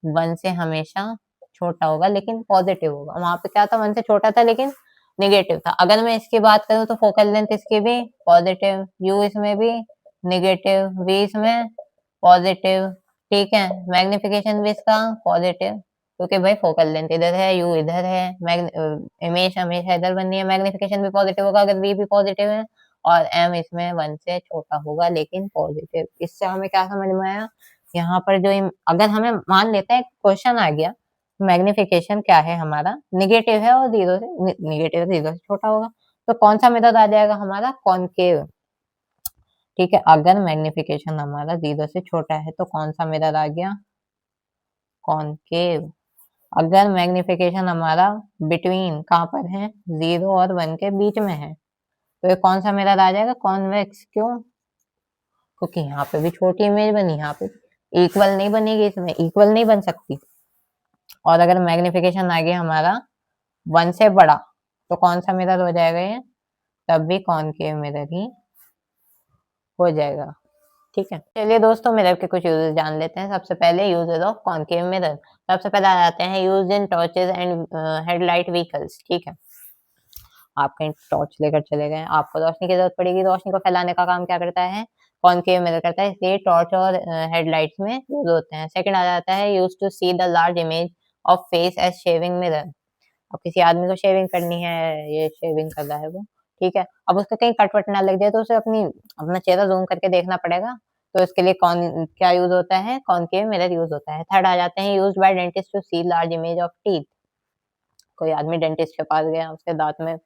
1 से हमेशा छोटा होगा लेकिन पॉजिटिव होगा। वहां पे क्या था, 1 से छोटा था लेकिन निगेटिव था। अगर मैं इसकी बात करूं तो फोकल लेंथ इसकी भी पॉजिटिव, यू इसमें भी निगेटिव, वी इसमें पॉजिटिव। ठीक है, मैग्निफिकेशन भी इसका पॉजिटिव क्योंकि भाई फोकल लेंथ इधर है, यू इधर है, इमेज हमेशा इधर बननी है। मैग्निफिकेशन भी पॉजिटिव होगा अगर वी भी पॉजिटिव है, और एम इसमें 1 से छोटा होगा लेकिन पॉजिटिव। इससे हमें क्या समझ में आया, यहाँ पर जो अगर हमें मान लेते हैं क्वेश्चन आ गया मैग्निफिकेशन क्या है हमारा, निगेटिव है और निगेटिव 0 से छोटा होगा, तो कौन सा मेथड आ जाएगा हमारा, कॉनकेव। ठीक है, अगर मैग्निफिकेशन हमारा 0 से छोटा है तो कौन सा मिरर आ गया, कॉनकेव। अगर मैग्निफिकेशन हमारा बिटवीन कहाँ पर है, 0 और 1 के बीच में है, तो ये कौन सा मिरर आ जाएगा, कॉन्वेक्स। क्यों, क्योंकि यहाँ पे भी छोटी इमेज बनी, यहाँ पे इक्वल नहीं बनेगी, इसमें इक्वल नहीं बन सकती। और अगर मैग्निफिकेशन आ गया हमारा 1 से बड़ा, तो कौन सा मिरर हो जाएगा ये? तब भी कॉनकेव मिरर ही हो जाएगा। ठीक है, चलिए दोस्तों मिरर के कुछ यूजेस जान लेते हैं। सबसे पहले यूजेस ऑफ कॉनकेव मिरर। सबसे पहले आ जाते हैं use in torches and headlight vehicles. ठीक है, आप कहीं टॉर्च लेकर चले गए, आपको रोशनी की जरूरत पड़ेगी, रोशनी को फैलाने का काम क्या करता है? कॉनकेव मिरर करता है, इसलिए टॉर्च और हेडलाइट्स में यूज होते हैं। सेकंड आ जाता है use to see the large image of face as shaving mirror. अब किसी आदमी को शेविंग करनी है, ये शेविंग कर रहा है वो, ठीक है, अब उसका कहीं कट वट ना लग जाए तो उसे अपना चेहरा जूम करके देखना पड़ेगा, तो इसके लिए कौन क्या यूज होता है? कॉनकेव मिरर यूज होता है। थर्ड आ जाते हैं use by dentist to see large image of teeth. कोई आदमी डेंटिस्ट के पास गया, उसके दांत में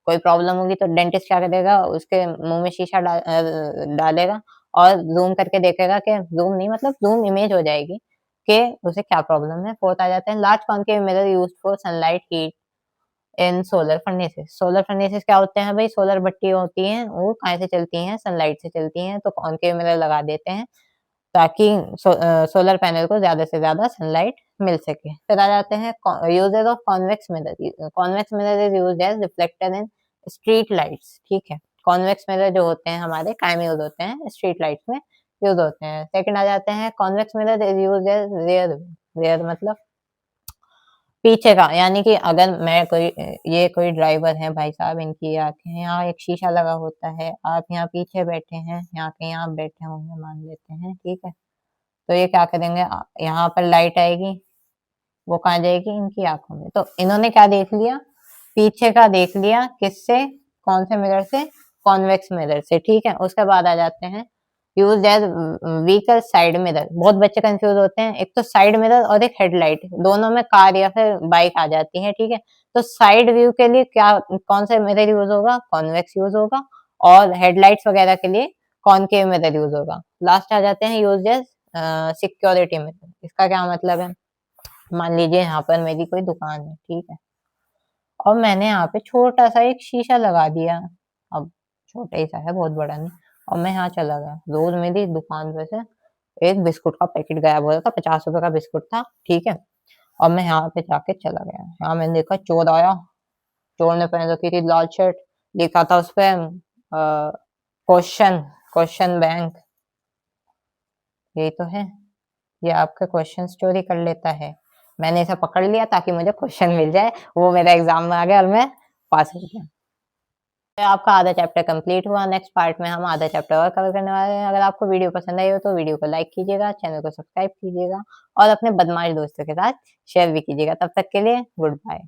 कोई प्रॉब्लम होगी तो डेंटिस्ट क्या करेगा? उसके मुंह में शीशा डालेगा और जूम करके देखेगा, कि जूम नहीं मतलब जूम इमेज हो जाएगी कि उसे क्या प्रॉब्लम है। फोर्थ आ जाते हैं large concave mirror used for sunlight heat in solar furnaces. Solar furnaces क्या होते हैं भाई? सोलर बत्ती होती हैं, वो कहाँ से चलती हैं? सनलाइट से चलती हैं, तो कॉनकेव मिरर लगा देते हैं ताकि सोलर पैनल को ज्यादा से ज्यादा सनलाइट मिल सके। फिर आ जाते हैं uses of convex mirror. Convex mirror is used as reflector in street lights. ठीक है, कॉन्वेक्स मिरर जो होते हैं हमारे कायम यूज होते हैं, स्ट्रीट लाइट्स में यूज होते हैं। सेकंड आ जाते हैं convex mirror is used as rear. Rear मतलब पीछे का, यानी कि अगर मैं कोई ये कोई ड्राइवर है भाई साहब, इनकी आंखें, यहाँ एक शीशा लगा होता है, आप यहाँ पीछे बैठे हैं, यहाँ कहीं आप बैठे होंगे मान लेते हैं, ठीक है, तो ये क्या करेंगे? यहाँ पर लाइट आएगी, वो कहाँ जाएगी? इनकी आंखों में। तो इन्होंने क्या देख लिया? पीछे का देख लिया, किससे? कौन से मिरर से? कॉन्वेक्स मिरर से। ठीक है, उसके बाद आ जाते हैं use as vehicle side mirror. बहुत बच्चे कंफ्यूज होते हैं, एक तो साइड मिरर और एक हेडलाइट, दोनों में कार या फिर बाइक आ जाती है। ठीक है, तो साइड व्यू के लिए क्या कौन सा मिरर यूज होगा? कॉन्वेक्स यूज होगा। और हेडलाइट्स वगैरह के लिए कॉनकेव मिरर यूज होगा। लास्ट आ जाते हैं यूज एज सिक्योरिटी मिरर। इसका क्या मतलब है? मान लीजिए यहाँ पर मेरी कोई दुकान है, ठीक है, और मैंने यहाँ पे छोटा सा एक शीशा लगा दिया, अब छोटा ही सा है, बहुत बड़ा नहीं, और मैं यहाँ चला गया। रोज मेरी दुकान पे से एक बिस्कुट का पैकेट गायब हो रहा था, 50 रुपए का बिस्कुट था, ठीक है, और मैं यहाँ पे जाके चला गया। यहाँ मैंने देखा चोर आया, चोर ने पहन रखी थी लाल शर्ट, लिखा था उस पे क्वेश्चन, क्वेश्चन बैंक। यही तो है, ये आपका क्वेश्चन चोरी कर लेता है। मैंने इसे पकड़ लिया ताकि मुझे क्वेश्चन मिल जाए, वो मेरा एग्जाम में आ गया और मैं पास हो गया। तो आपका आधा चैप्टर कंप्लीट हुआ। नेक्स्ट पार्ट में हम आधा चैप्टर और कवर करने वाले हैं। अगर आपको वीडियो पसंद आई हो तो वीडियो को लाइक कीजिएगा, चैनल को सब्सक्राइब कीजिएगा और अपने बदमाश दोस्तों के साथ शेयर भी कीजिएगा। तब तक के लिए गुड बाय।